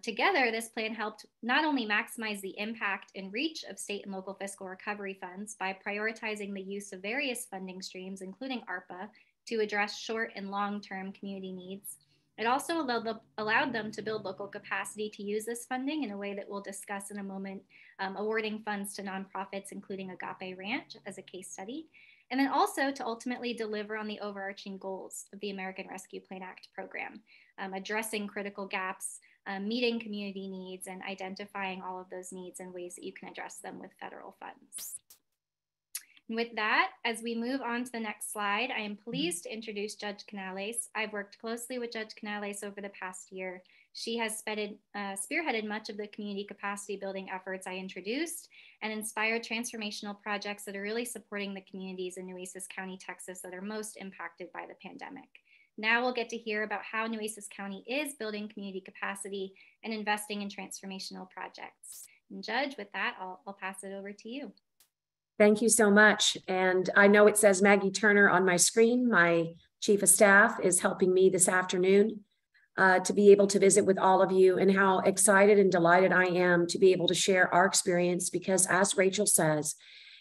Together, this plan helped not only maximize the impact and reach of state and local fiscal recovery funds by prioritizing the use of various funding streams, including ARPA, to address short and long-term community needs. It also allowed them to build local capacity to use this funding in a way that we'll discuss in a moment, awarding funds to nonprofits, including Agape Ranch as a case study, and then also to ultimately deliver on the overarching goals of the American Rescue Plan Act program, addressing critical gaps, meeting community needs, and identifying all of those needs and ways that you can address them with federal funds. With that, as we move on to the next slide, I am pleased to introduce Judge Canales. I've worked closely with Judge Canales over the past year. She has spearheaded much of the community capacity building efforts I introduced and inspired transformational projects that are really supporting the communities in Nueces County, Texas that are most impacted by the pandemic. Now we'll get to hear about how Nueces County is building community capacity and investing in transformational projects. And Judge, with that, I'll pass it over to you. Thank you so much. And I know it says Maggie Turner on my screen. My chief of staff is helping me this afternoon to be able to visit with all of you, and how excited and delighted I am to be able to share our experience, because as Rachel says,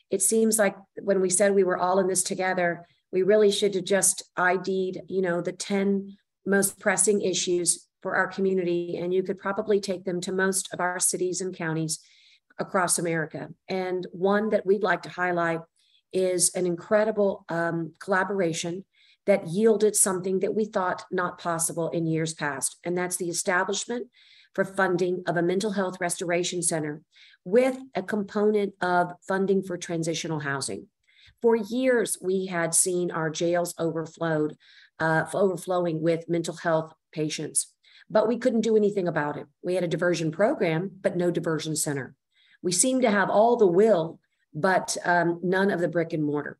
it seems like when we said we were all in this together, we really should have just ID'd, the 10 most pressing issues for our community, and you could probably take them to most of our cities and counties across America. And one that we'd like to highlight is an incredible collaboration that yielded something that we thought not possible in years past. And that's the establishment for funding of a mental health restoration center with a component of funding for transitional housing. For years, we had seen our jails overflowing with mental health patients, but we couldn't do anything about it. We had a diversion program, but no diversion center. We seem to have all the will, but none of the brick and mortar.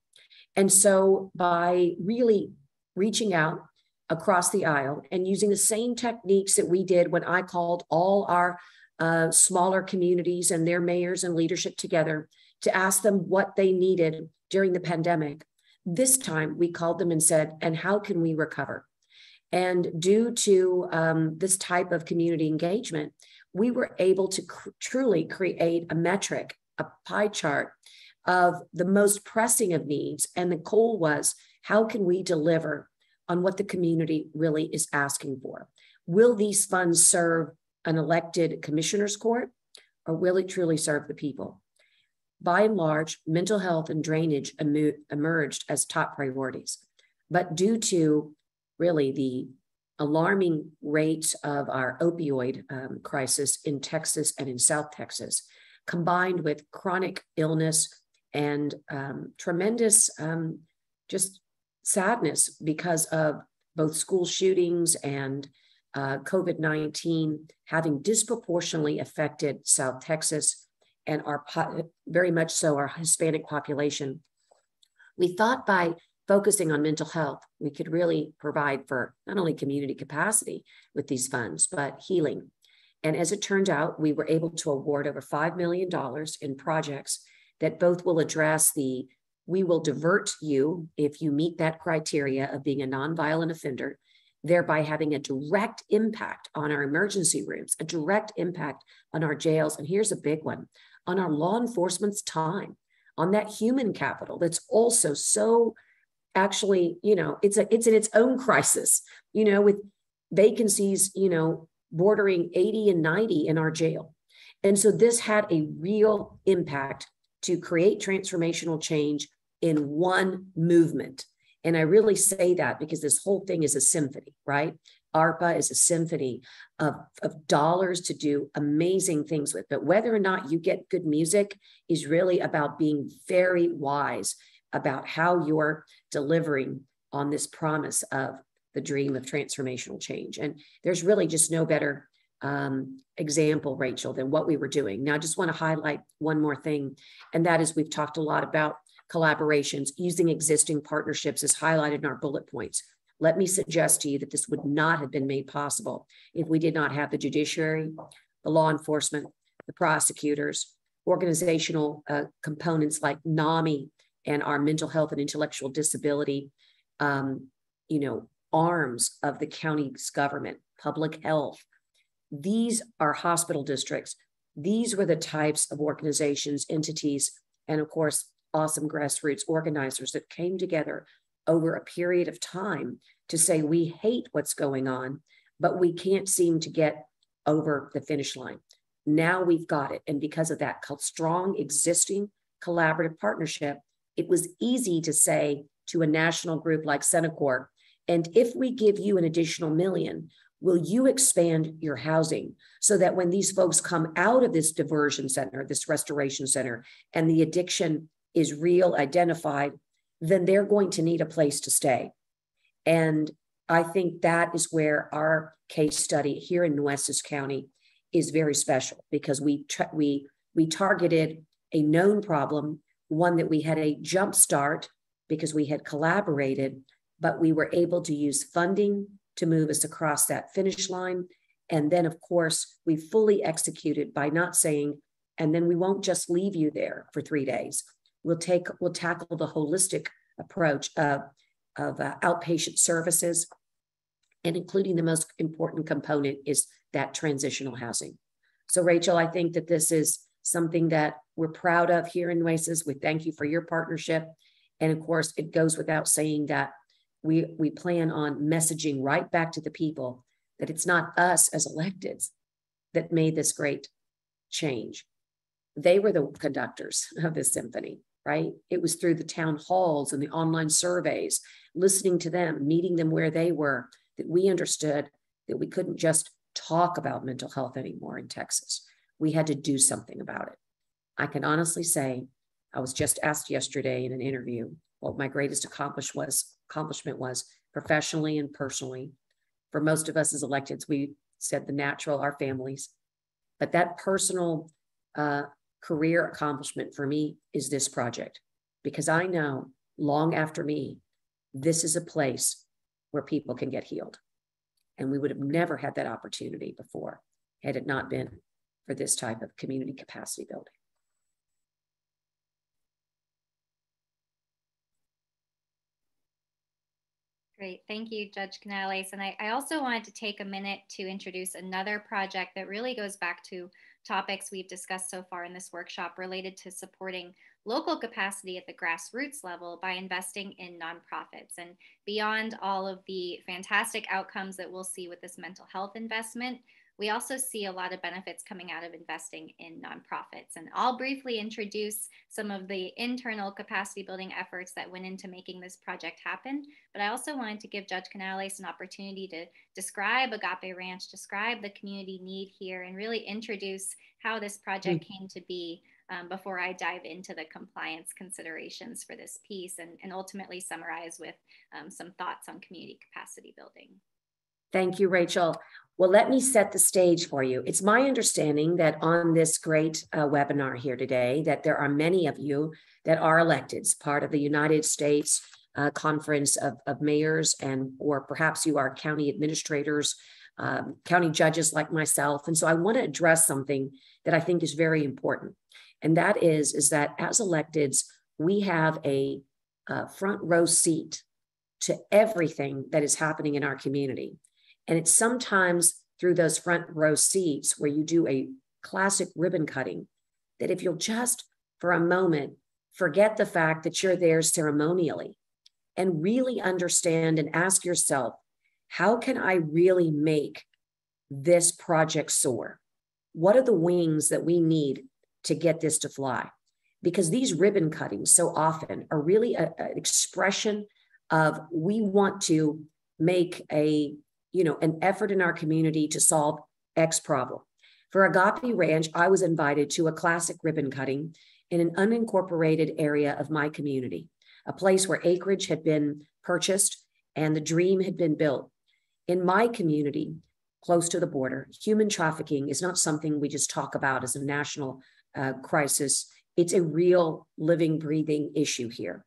And so by really reaching out across the aisle and using the same techniques that we did when I called all our smaller communities and their mayors and leadership together to ask them what they needed during the pandemic, this time we called them and said, and how can we recover? And due to this type of community engagement, we were able to truly create a metric, a pie chart of the most pressing of needs. And the goal was, how can we deliver on what the community really is asking for? Will these funds serve an elected commissioner's court, or will it truly serve the people? By and large, mental health and drainage emerged as top priorities. But due to really the alarming rates of our opioid crisis in Texas and in South Texas, combined with chronic illness and tremendous just sadness because of both school shootings and COVID-19 having disproportionately affected South Texas and very much so our Hispanic population, we thought by focusing on mental health, we could really provide for not only community capacity with these funds, but healing. And as it turned out, we were able to award over $5 million in projects that both will address we will divert you if you meet that criteria of being a nonviolent offender, thereby having a direct impact on our emergency rooms, a direct impact on our jails. And here's a big one, on our law enforcement's time, on that human capital that's also so actually, it's in its own crisis, with vacancies, bordering 80 and 90 in our jail. And so this had a real impact to create transformational change in one movement. And I really say that because this whole thing is a symphony, right? ARPA is a symphony of dollars to do amazing things with. But whether or not you get good music is really about being very wise about how you're delivering on this promise of the dream of transformational change. And there's really just no better example, Rachel, than what we were doing. Now, I just want to highlight one more thing, and that is we've talked a lot about collaborations, using existing partnerships as highlighted in our bullet points. Let me suggest to you that this would not have been made possible if we did not have the judiciary, the law enforcement, the prosecutors, organizational components like NAMI and our mental health and intellectual disability, arms of the county's government, public health. These are hospital districts. These were the types of organizations, entities, and of course, awesome grassroots organizers that came together over a period of time to say, we hate what's going on, but we can't seem to get over the finish line. Now we've got it. And because of that strong existing collaborative partnership, it was easy to say to a national group like Centacor, and if we give you an additional $1 million, will you expand your housing so that when these folks come out of this diversion center, this restoration center, and the addiction is real, identified, then they're going to need a place to stay. And I think that is where our case study here in Nueces County is very special, because we targeted a known problem, one that we had a jump start because we had collaborated, but we were able to use funding to move us across that finish line. And then, of course, we fully executed by not saying, and then we won't just leave you there for 3 days. We'll tackle the holistic approach of outpatient services, and including the most important component is that transitional housing. So, Rachel, I think that this is something that we're proud of here in Nueces. We thank you for your partnership. And of course, it goes without saying that we plan on messaging right back to the people that it's not us as electeds that made this great change. They were the conductors of this symphony, right? It was through the town halls and the online surveys, listening to them, meeting them where they were, that we understood that we couldn't just talk about mental health anymore in Texas. We had to do something about it. I can honestly say, I was just asked yesterday in an interview what my greatest accomplishment was professionally and personally. For most of us as electeds, we said the natural, our families. But that personal career accomplishment for me is this project, because I know long after me, this is a place where people can get healed. And we would have never had that opportunity before had it not been for this type of community capacity building. Great, thank you, Judge Canales. And I also wanted to take a minute to introduce another project that really goes back to topics we've discussed so far in this workshop related to supporting local capacity at the grassroots level by investing in nonprofits. And beyond all of the fantastic outcomes that we'll see with this mental health investment, we also see a lot of benefits coming out of investing in nonprofits. And I'll briefly introduce some of the internal capacity building efforts that went into making this project happen. But I also wanted to give Judge Canales an opportunity to describe Agape Ranch, describe the community need here, and really introduce how this project came to be before I dive into the compliance considerations for this piece and ultimately summarize with some thoughts on community capacity building. Thank you, Rachel. Well, let me set the stage for you. It's my understanding that on this great webinar here today, that there are many of you that are electeds, part of the United States Conference of Mayors, or perhaps you are county administrators, county judges like myself. And so I want to address something that I think is very important. And that is that as electeds, we have a front row seat to everything that is happening in our community. And it's sometimes through those front row seats where you do a classic ribbon cutting that if you'll just for a moment forget the fact that you're there ceremonially and really understand and ask yourself, how can I really make this project soar? What are the wings that we need to get this to fly? Because these ribbon cuttings so often are really an expression of we want to make an effort in our community to solve X problem. For Agape Ranch, I was invited to a classic ribbon cutting in an unincorporated area of my community, a place where acreage had been purchased and the dream had been built. In my community, close to the border, human trafficking is not something we just talk about as a national crisis. It's a real living, breathing issue here.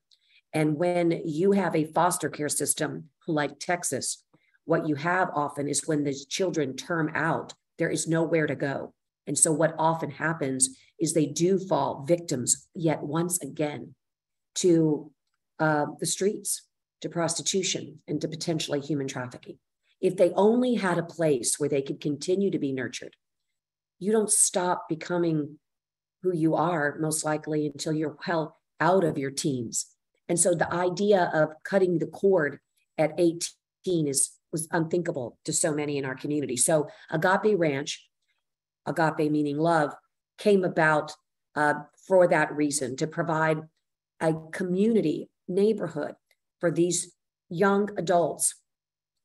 And when you have a foster care system like Texas, what you have often is when the children term out, there is nowhere to go. And so what often happens is they do fall victims yet once again to the streets, to prostitution, and to potentially human trafficking. If they only had a place where they could continue to be nurtured, you don't stop becoming who you are most likely until you're well out of your teens. And so the idea of cutting the cord at 18 was unthinkable to so many in our community. So Agape Ranch, agape meaning love, came about for that reason, to provide a community neighborhood for these young adults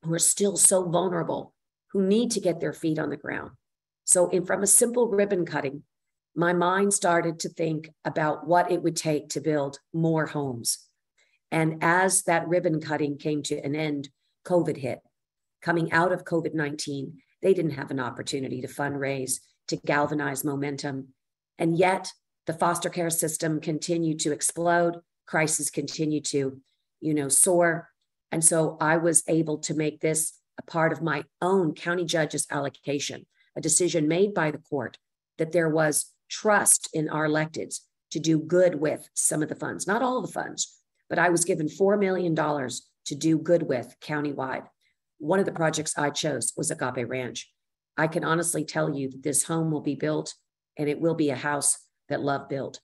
who are still so vulnerable, who need to get their feet on the ground. So from a simple ribbon cutting, my mind started to think about what it would take to build more homes. And as that ribbon cutting came to an end, COVID hit. Coming out of COVID-19, they didn't have an opportunity to fundraise, to galvanize momentum. And yet the foster care system continued to explode, crises continued to, soar. And so I was able to make this a part of my own county judge's allocation, a decision made by the court that there was trust in our electeds to do good with some of the funds, not all of the funds, but I was given $4 million to do good with countywide. One of the projects I chose was Agape Ranch. I can honestly tell you that this home will be built and it will be a house that love built.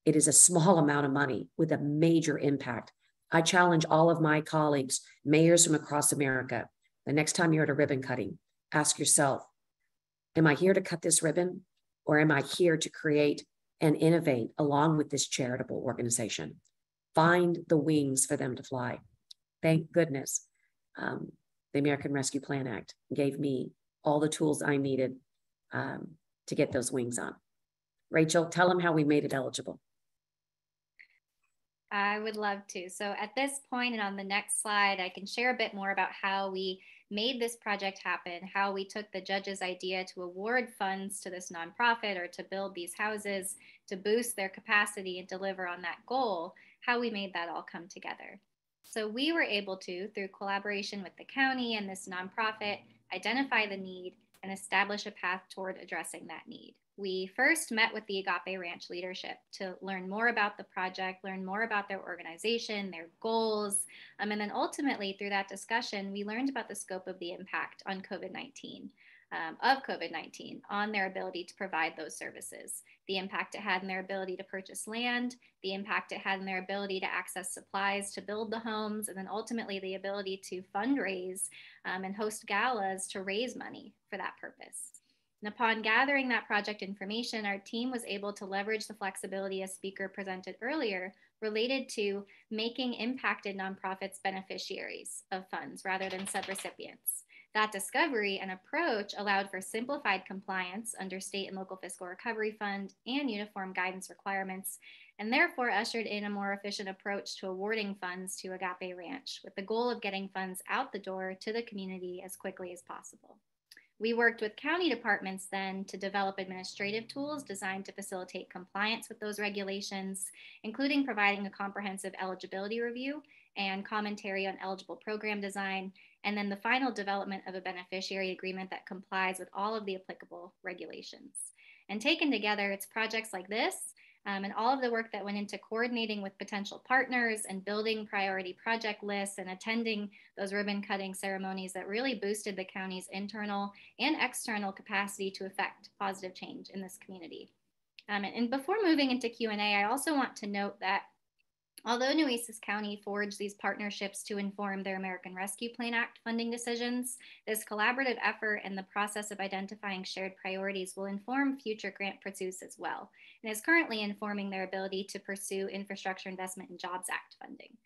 It is a small amount of money with a major impact. I challenge all of my colleagues, mayors from across America, the next time you're at a ribbon cutting, ask yourself, am I here to cut this ribbon, or am I here to create and innovate along with this charitable organization? Find the wings for them to fly. Thank goodness the American Rescue Plan Act gave me all the tools I needed to get those wings on. Rachel, tell them how we made it eligible. I would love to. So at this point and on the next slide, I can share a bit more about how we made this project happen, how we took the judge's idea to award funds to this nonprofit or to build these houses to boost their capacity and deliver on that goal, how we made that all come together. So we were able to, through collaboration with the county and this nonprofit, identify the need and establish a path toward addressing that need. We first met with the Agape Ranch leadership to learn more about the project, learn more about their organization, their goals, and then ultimately through that discussion, we learned about the scope of the impact on COVID-19, on their ability to provide those services, the impact it had in their ability to purchase land, the impact it had in their ability to access supplies to build the homes, and then ultimately the ability to fundraise and host galas to raise money for that purpose. And upon gathering that project information, our team was able to leverage the flexibility a speaker presented earlier related to making impacted nonprofits beneficiaries of funds rather than subrecipients. That discovery and approach allowed for simplified compliance under state and local fiscal recovery fund and uniform guidance requirements, and therefore ushered in a more efficient approach to awarding funds to Agape Ranch with the goal of getting funds out the door to the community as quickly as possible. We worked with county departments then to develop administrative tools designed to facilitate compliance with those regulations, including providing a comprehensive eligibility review and commentary on eligible program design, and then the final development of a beneficiary agreement that complies with all of the applicable regulations. And taken together, it's projects like this and all of the work that went into coordinating with potential partners and building priority project lists and attending those ribbon cutting ceremonies that really boosted the county's internal and external capacity to effect positive change in this community. And before moving into Q&A, I also want to note that although Nueces County forged these partnerships to inform their American Rescue Plan Act funding decisions, this collaborative effort and the process of identifying shared priorities will inform future grant pursuits as well, and is currently informing their ability to pursue Infrastructure Investment and Jobs Act funding.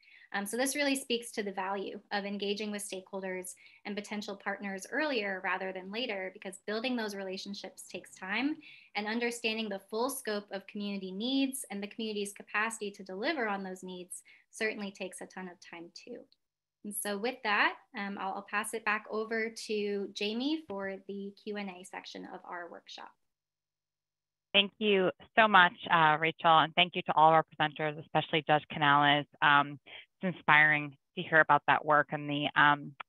So this really speaks to the value of engaging with stakeholders and potential partners earlier rather than later, because building those relationships takes time, and understanding the full scope of community needs and the community's capacity to deliver on those needs certainly takes a ton of time too. And so with that, I'll pass it back over to Jamie for the Q&A section of our workshop. Thank you so much, Rachel, and thank you to all of our presenters, especially Judge Canales. It's inspiring to hear about that work and the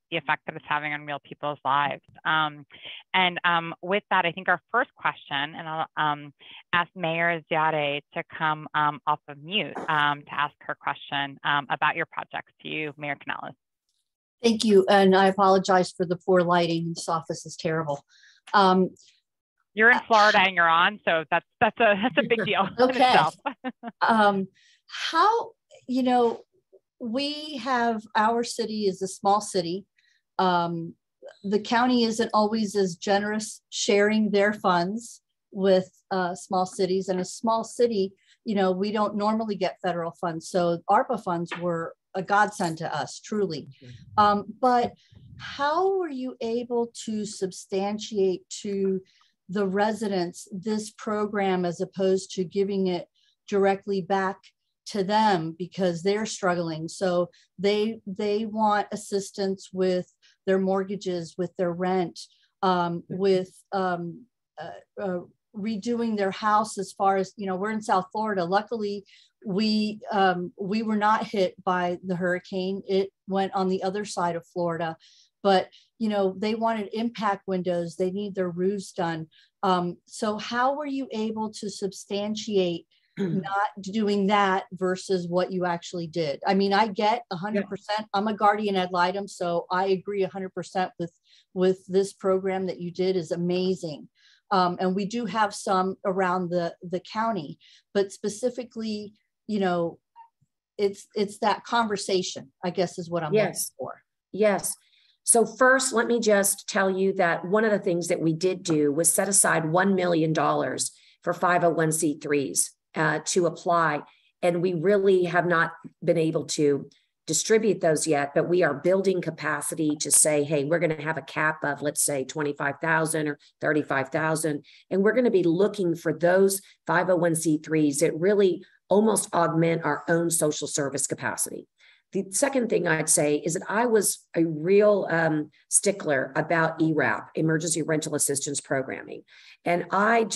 effect that it's having on real people's lives. With that, I think our first question, and I'll ask Mayor Ziadeh to come off of mute to ask her question about your projects. To you, Mayor Canales. Thank you, and I apologize for the poor lighting. This office is terrible. You're in Florida and you're on, so that's a big deal. Okay. How, you know, we have, our city is a small city. The county isn't always as generous sharing their funds with small cities, and a small city, you know, we don't normally get federal funds. So ARPA funds were a godsend to us, truly. But how were you able to substantiate to the residents this program as opposed to giving it directly back to them, because they're struggling? So they want assistance with their mortgages, with their rent, with redoing their house. As far as, you know, we're in South Florida. Luckily, we were not hit by the hurricane. It went on the other side of Florida, but you know, they wanted impact windows. They need their roofs done. So how were you able to substantiate not doing that versus what you actually did? I mean, I get 100%. I'm a guardian ad litem, so I agree 100% with this program that you did is amazing. And we do have some around the county, but specifically, you know, it's that conversation, I guess, is what I'm looking for. Yes. So first, let me just tell you that one of the things that we did do was set aside $1 million for 501c3s to apply. And we really have not been able to distribute those yet, but we are building capacity to say, hey, we're going to have a cap of, let's say, 25,000 or 35,000. And we're going to be looking for those 501c3s that really almost augment our own social service capacity. The second thing I'd say is that I was a real stickler about ERAP, Emergency Rental Assistance Programming. And I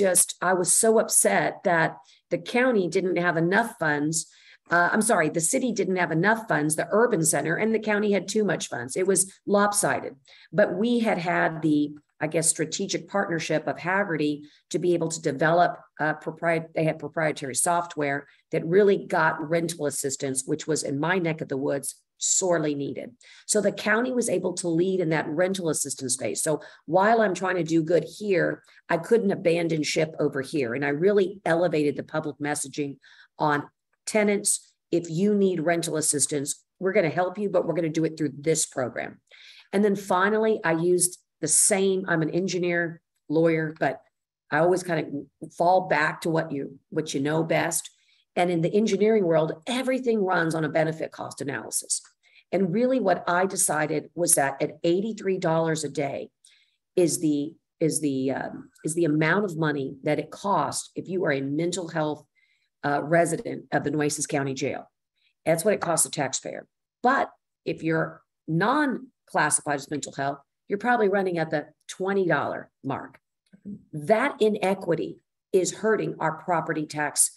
was so upset that the county didn't have enough funds. The city didn't have enough funds, the urban center, and the county had too much funds. It was lopsided. But we had the, I guess, strategic partnership of Hagerty to be able to develop they had proprietary software that really got rental assistance, which was in my neck of the woods sorely needed. So the county was able to lead in that rental assistance space. So while I'm trying to do good here, I couldn't abandon ship over here. And I really elevated the public messaging on tenants. If you need rental assistance, we're going to help you, but we're going to do it through this program. And then finally, I used the same, I'm an engineer, lawyer, but I always kind of fall back to what you know best. And in the engineering world, everything runs on a benefit cost analysis. And really what I decided was that at $83 a day is the amount of money that it costs if you are a mental health resident of the Nueces County Jail. That's what it costs the taxpayer. But if you're non-classified as mental health, you're probably running at the $20 mark. That inequity is hurting our property tax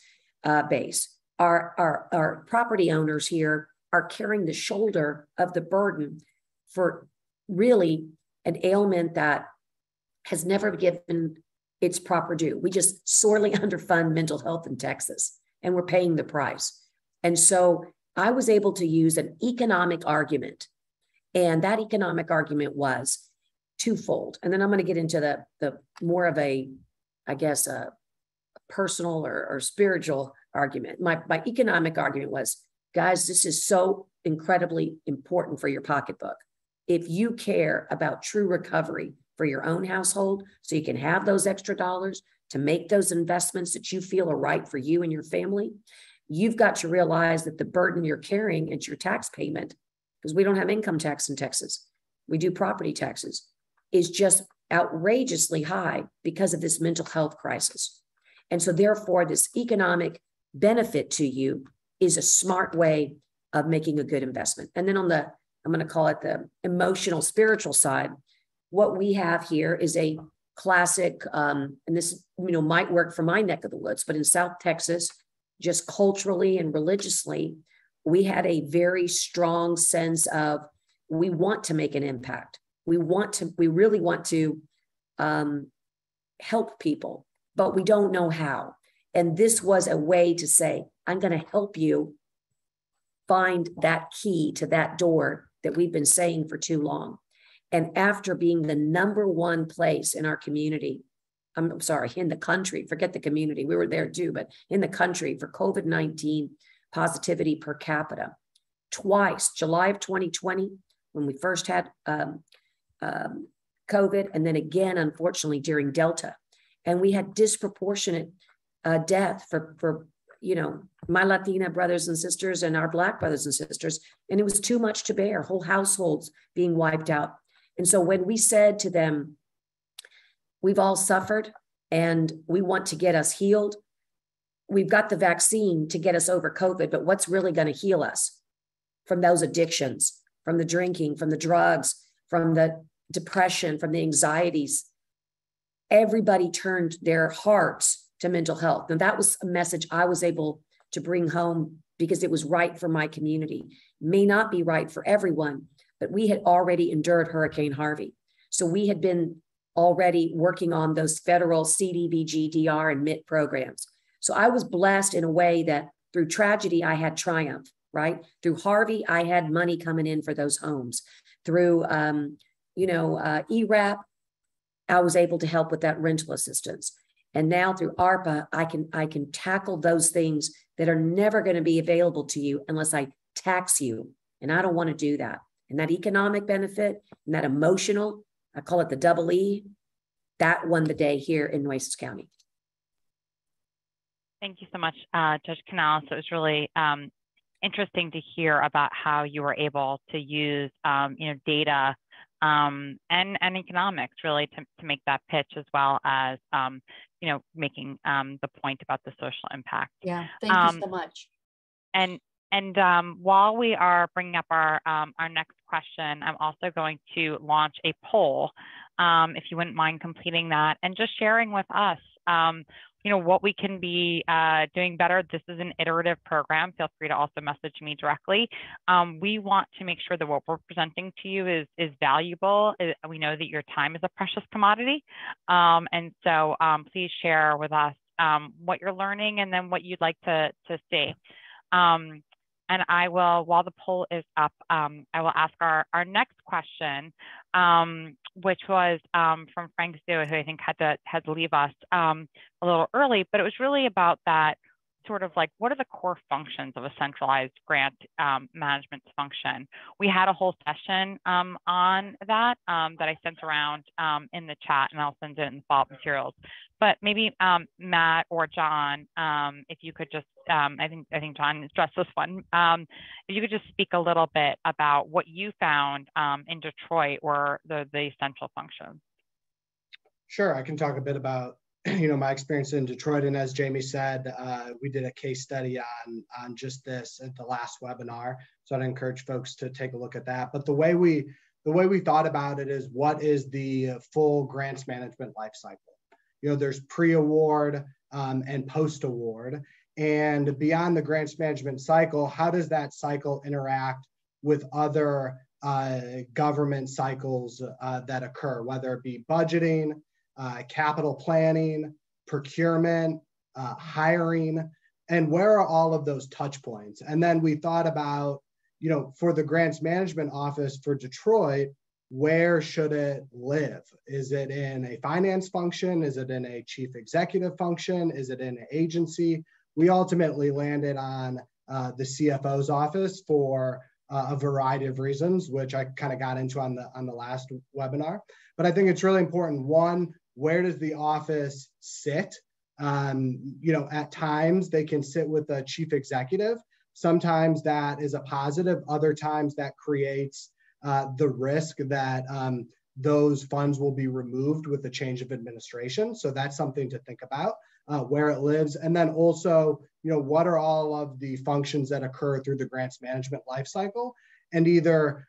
base. Our property owners here are carrying the shoulder of the burden for really an ailment that has never given its proper due. We just sorely underfund mental health in Texas, and we're paying the price. And so I was able to use an economic argument, and that economic argument was twofold. And then I'm going to get into the more of a, I guess, a personal or spiritual argument. My economic argument was, guys, this is so incredibly important for your pocketbook. If you care about true recovery for your own household, so you can have those extra dollars to make those investments that you feel are right for you and your family, you've got to realize that the burden you're carrying is your tax payment, because we don't have income tax in Texas. We do property taxes, is just outrageously high because of this mental health crisis. And so therefore, this economic benefit to you is a smart way of making a good investment. And then on the, I'm going to call it the emotional, spiritual side, what we have here is a classic, and this, might work for my neck of the woods, but in South Texas, just culturally and religiously, we had a very strong sense of, we want to make an impact. We really want to help people, but we don't know how. And this was a way to say, I'm going to help you find that key to that door that we've been saying for too long. And after being the #1 place in our community, I'm sorry, in the country, forget the community, we were there too, but in the country for COVID-19 positivity per capita, twice, July of 2020, when we first had COVID, and then again, unfortunately, during Delta. And we had disproportionate death for my Latina brothers and sisters and our Black brothers and sisters. And it was too much to bear, whole households being wiped out. And so when we said to them, we've all suffered and we want to get us healed, we've got the vaccine to get us over COVID, but what's really going to heal us from those addictions, from the drinking, from the drugs, from the depression, from the anxieties? Everybody turned their hearts to mental health. And that was a message I was able to bring home because it was right for my community. May not be right for everyone, but we had already endured Hurricane Harvey. So we had been already working on those federal CDBG, DR, and MIT programs. So I was blessed in a way that through tragedy, I had triumph, right? Through Harvey, I had money coming in for those homes. Through, ERAP, I was able to help with that rental assistance. And now through ARPA, I can tackle those things that are never going to be available to you unless I tax you. And I don't want to do that. And that economic benefit and that emotional, I call it the double E, that won the day here in Nueces County. Thank you so much, Judge Canales. So it was really interesting to hear about how you were able to use, data and economics really to make that pitch, as well as, making the point about the social impact. Yeah, thank you so much. And while we are bringing up our next question, I'm also going to launch a poll, if you wouldn't mind completing that and just sharing with us, what we can be doing better. This is an iterative program. Feel free to also message me directly. We want to make sure that what we're presenting to you is valuable. We know that your time is a precious commodity. And so please share with us what you're learning and then what you'd like to see. And I will, while the poll is up, I will ask our next question, which was from Frank Zua, who I think had to leave us a little early, but it was really about that sort of like, what are the core functions of a centralized grant management function? We had a whole session on that that I sent around in the chat, and I'll send it in the follow-up materials. But maybe Matt or John, if you could just, I think John addressed this one. If you could just speak a little bit about what you found in Detroit or the essential functions. Sure, I can talk a bit about my experience in Detroit, and as Jamie said, we did a case study on just this at the last webinar. So I'd encourage folks to take a look at that. But the way we thought about it is, what is the full grants management life cycle? There's pre-award and post-award, and beyond the grants management cycle, how does that cycle interact with other government cycles that occur, whether it be budgeting, capital planning, procurement, hiring, and where are all of those touch points? And then we thought about, for the grants management office for Detroit, where should it live? Is it in a finance function? Is it in a chief executive function? Is it in an agency? We ultimately landed on the CFO's office for a variety of reasons, which I kind of got into on the last webinar. But I think it's really important. One, where does the office sit? At times they can sit with the chief executive. Sometimes that is a positive. Other times that creates the risk that those funds will be removed with the change of administration. So that's something to think about, where it lives. And then also, what are all of the functions that occur through the grants management lifecycle? And either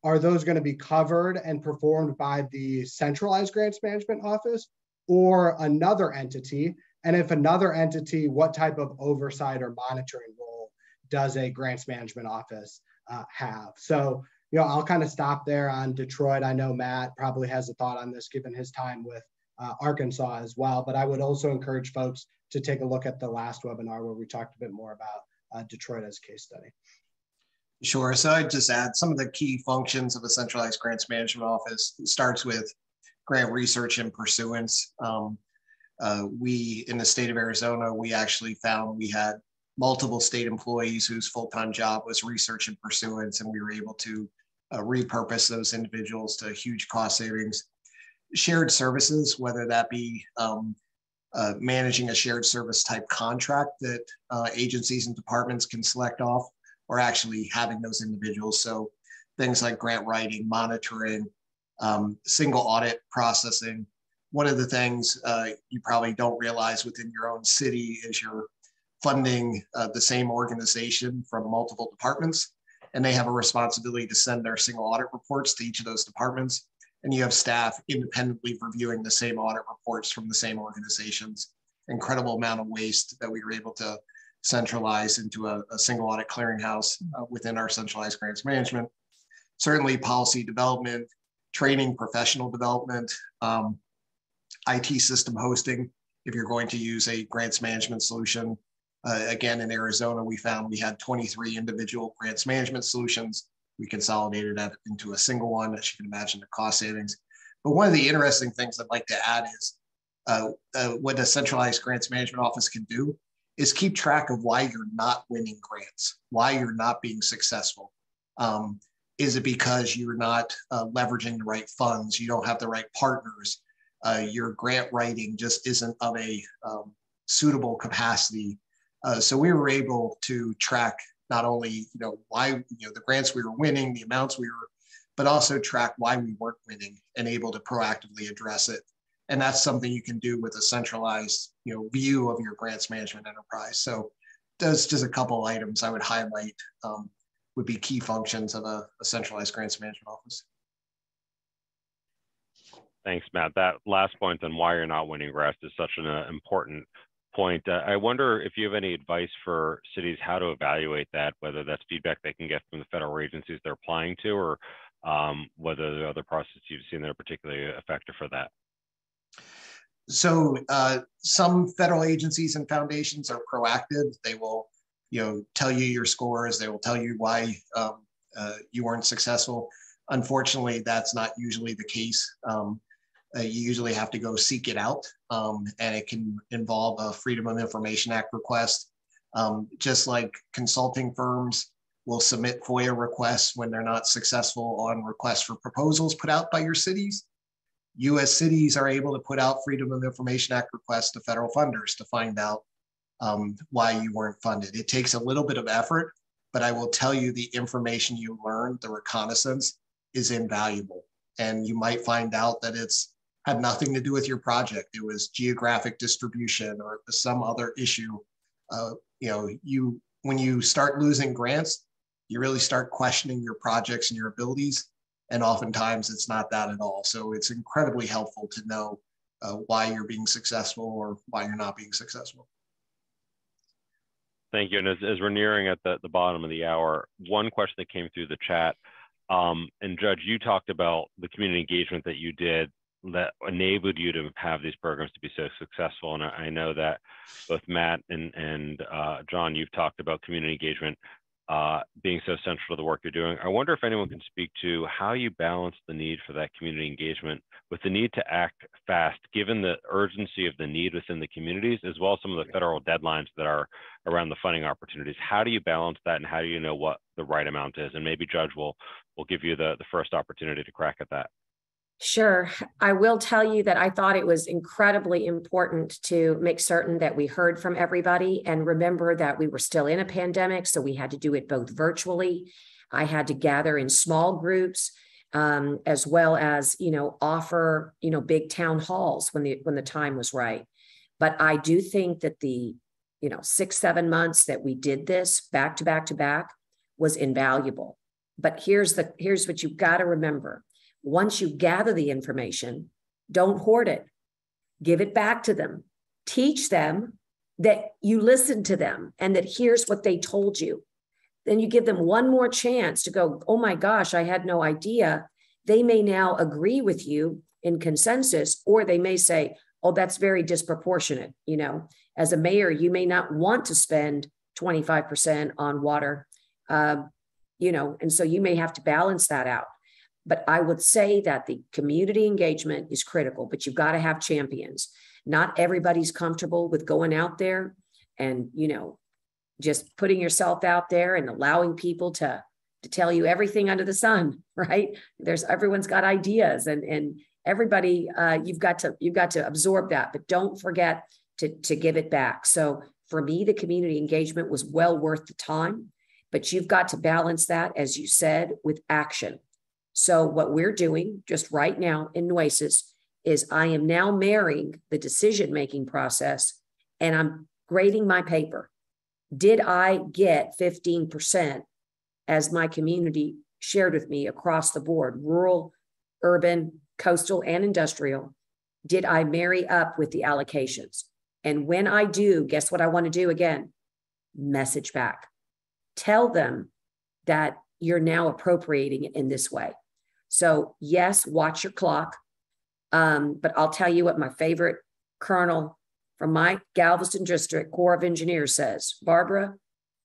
are those going to be covered and performed by the centralized grants management office or another entity? And if another entity, what type of oversight or monitoring role does a grants management office have? So, I'll kind of stop there on Detroit. I know Matt probably has a thought on this given his time with Arkansas as well, but I would also encourage folks to take a look at the last webinar where we talked a bit more about Detroit as a case study. Sure. So I'd just add some of the key functions of a centralized grants management office. It starts with grant research and pursuance. We, in the state of Arizona, we actually found we had multiple state employees whose full-time job was research and pursuance, and we were able to repurpose those individuals to huge cost savings. Shared services, whether that be managing a shared service type contract that agencies and departments can select off, or actually having those individuals. So things like grant writing, monitoring, single audit processing. One of the things you probably don't realize within your own city is you're funding the same organization from multiple departments, and they have a responsibility to send their single audit reports to each of those departments. And you have staff independently reviewing the same audit reports from the same organizations. Incredible amount of waste that we were able to centralize into a single audit clearinghouse within our centralized grants management. Certainly policy development, training, professional development, IT system hosting, if you're going to use a grants management solution. Again, in Arizona, we found we had 23 individual grants management solutions. We consolidated that into a single one, as you can imagine, the cost savings. But one of the interesting things I'd like to add is what a centralized grants management office can do is keep track of why you're not winning grants, why you're not being successful. Is it because you're not leveraging the right funds? You don't have the right partners? Your grant writing just isn't of a suitable capacity. So we were able to track not only why the grants we were winning, the amounts we were, but also track why we weren't winning and able to proactively address it. And that's something you can do with a centralized view of your grants management enterprise. So that's just a couple items I would highlight would be key functions of a centralized grants management office. Thanks, Matt. That last point on why you're not winning grants is such an important point. I wonder if you have any advice for cities how to evaluate that, whether that's feedback they can get from the federal agencies they're applying to, or whether there are other processes you've seen that are particularly effective for that. So some federal agencies and foundations are proactive. They will tell you your scores. They will tell you why you weren't successful. Unfortunately, that's not usually the case. You usually have to go seek it out, and it can involve a Freedom of Information Act request. Just like consulting firms will submit FOIA requests when they're not successful on requests for proposals put out by your cities, U.S. cities are able to put out Freedom of Information Act requests to federal funders to find out why you weren't funded. It takes a little bit of effort, but I will tell you the information you learn, the reconnaissance, is invaluable. And you might find out that it's had nothing to do with your project. It was geographic distribution or some other issue. When you start losing grants, you really start questioning your projects and your abilities. And oftentimes it's not that at all. So it's incredibly helpful to know why you're being successful or why you're not being successful. Thank you. And as we're nearing at the bottom of the hour, one question that came through the chat, and Judge, you talked about the community engagement that you did that enabled you to have these programs to be so successful. And I know that both Matt and John, you've talked about community engagement being so central to the work you're doing. I wonder if anyone can speak to how you balance the need for that community engagement with the need to act fast, given the urgency of the need within the communities, as well as some of the federal deadlines that are around the funding opportunities. How do you balance that, and how do you know what the right amount is? And maybe Judge will give you the first opportunity to crack at that. Sure. I will tell you that I thought it was incredibly important to make certain that we heard from everybody, and remember that we were still in a pandemic, so we had to do it both virtually. I had to gather in small groups, as well as, offer, big town halls when the time was right. But I do think that the, 6-7 months that we did this back to back to back was invaluable. But here's what you've got to remember. Once you gather the information, don't hoard it. Give it back to them. Teach them that you listened to them and that here's what they told you. Then you give them one more chance to go, oh my gosh, I had no idea. They may now agree with you in consensus, or they may say, oh, that's very disproportionate. As a mayor, you may not want to spend 25% on water, and so you may have to balance that out. But I would say that the community engagement is critical, but you've got to have champions. Not everybody's comfortable with going out there and, just putting yourself out there and allowing people to tell you everything under the sun, right? Everyone's got ideas, and everybody, you've got to absorb that, but don't forget to give it back. So for me, the community engagement was well worth the time, but you've got to balance that, as you said, with action. So what we're doing just right now in Nueces is I am now marrying the decision-making process, and I'm grading my paper. Did I get 15% as my community shared with me across the board, rural, urban, coastal, and industrial? Did I marry up with the allocations? And when I do, guess what I want to do again? Message back. Tell them that you're now appropriating it in this way. So yes, watch your clock. But I'll tell you what my favorite colonel from my Galveston District Corps of Engineers says, Barbara,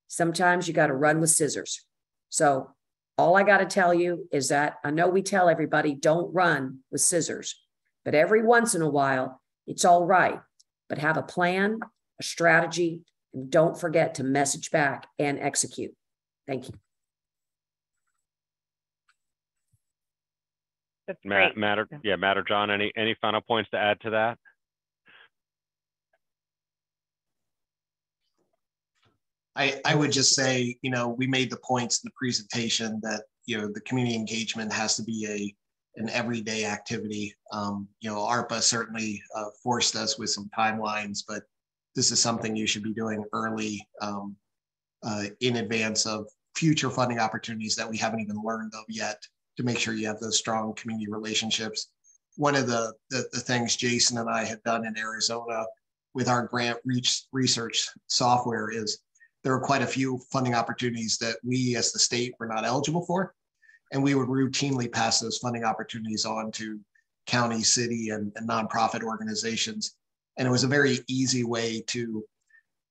sometimes you got to run with scissors. So all I got to tell you is that I know we tell everybody don't run with scissors, but every once in a while, it's all right. But have a plan, a strategy, and don't forget to message back and execute. Thank you. That's Matt or John, any final points to add to that? I would just say, we made the points in the presentation that, the community engagement has to be an everyday activity. ARPA certainly forced us with some timelines, but this is something you should be doing early in advance of future funding opportunities that we haven't even learned of yet, to make sure you have those strong community relationships. One of the things Jason and I have done in Arizona with our grant research software is there were quite a few funding opportunities that we as the state were not eligible for. And we would routinely pass those funding opportunities on to county, city, and nonprofit organizations. And it was a very easy way to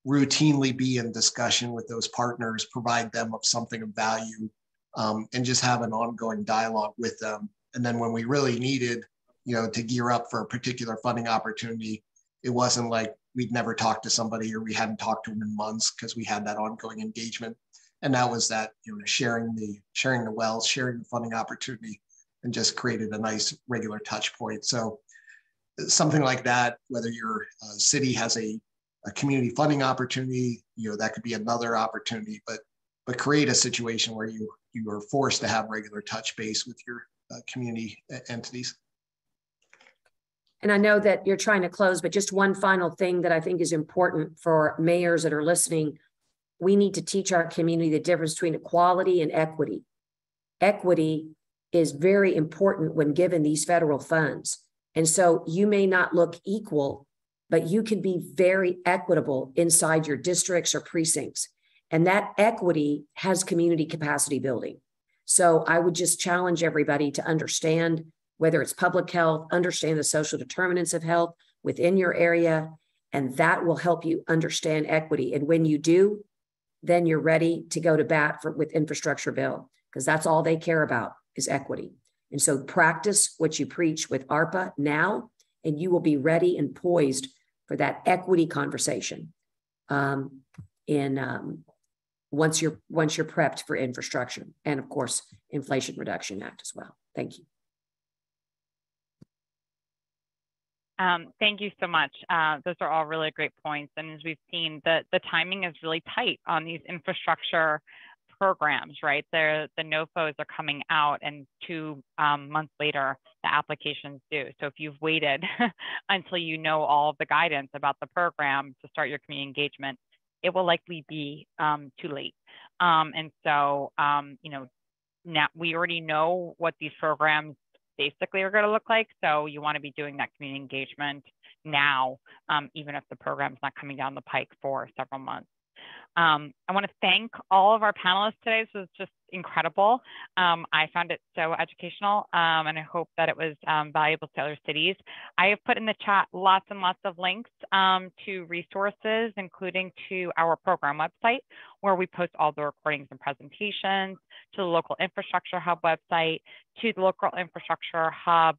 routinely be in discussion with those partners, provide them of something of value, and just have an ongoing dialogue with them. And then when we really needed, to gear up for a particular funding opportunity, it wasn't like we'd never talked to somebody or we hadn't talked to them in months, because we had that ongoing engagement. And that was that, sharing the wealth, sharing the funding opportunity, and just created a nice regular touch point. So something like that, whether your city has a community funding opportunity, that could be another opportunity, but create a situation where you are forced to have regular touch base with your community entities. And I know that you're trying to close, but just one final thing that I think is important for mayors that are listening. We need to teach our community the difference between equality and equity. Equity is very important when given these federal funds. And so you may not look equal, but you can be very equitable inside your districts or precincts. And that equity has community capacity building. So I would just challenge everybody to understand, whether it's public health, understand the social determinants of health within your area, and that will help you understand equity. And when you do, then you're ready to go to bat with infrastructure bill, because that's all they care about is equity. And so practice what you preach with ARPA now, and you will be ready and poised for that equity conversation once you're prepped for infrastructure, and of course, Inflation Reduction Act as well. Thank you. Thank you so much. Those are all really great points. And as we've seen, the timing is really tight on these infrastructure programs, right? The NOFOs are coming out, and 2 months later, the applications due. So if you've waited until you know all of the guidance about the program to start your community engagement, it will likely be too late. And so, you know, now we already know what these programs basically are going to look like. So you want to be doing that community engagement now, even if the program's not coming down the pike for several months. I want to thank all of our panelists today. This was just incredible. I found it so educational, and I hope that it was valuable to other cities. I have put in the chat lots and lots of links to resources, including to our program website, where we post all the recordings and presentations, to the local infrastructure hub website, to the local infrastructure hub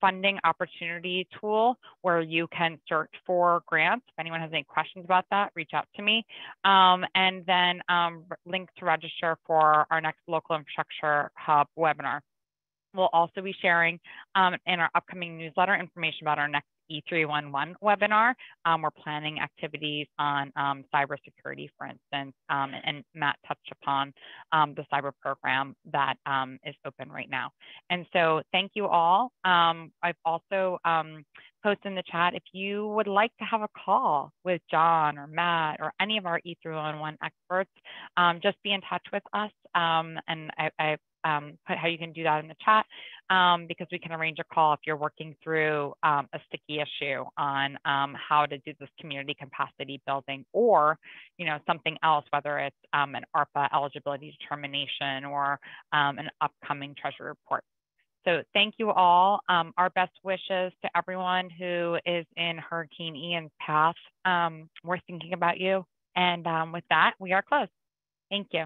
funding opportunity tool, where you can search for grants. If anyone has any questions about that, reach out to me. And then link to register for our next local infrastructure hub webinar. We'll also be sharing in our upcoming newsletter information about our next E311 webinar. We're planning activities on cybersecurity, for instance, and Matt touched upon the cyber program that is open right now. And so thank you all. I've also posted in the chat, if you would like to have a call with John or Matt or any of our E311 experts, just be in touch with us. And I've put how you can do that in the chat, because we can arrange a call if you're working through a sticky issue on how to do this community capacity building, or something else, whether it's an ARPA eligibility determination or an upcoming Treasury report. So thank you all. Our best wishes to everyone who is in Hurricane Ian's path. We're thinking about you. And with that, we are closed. Thank you.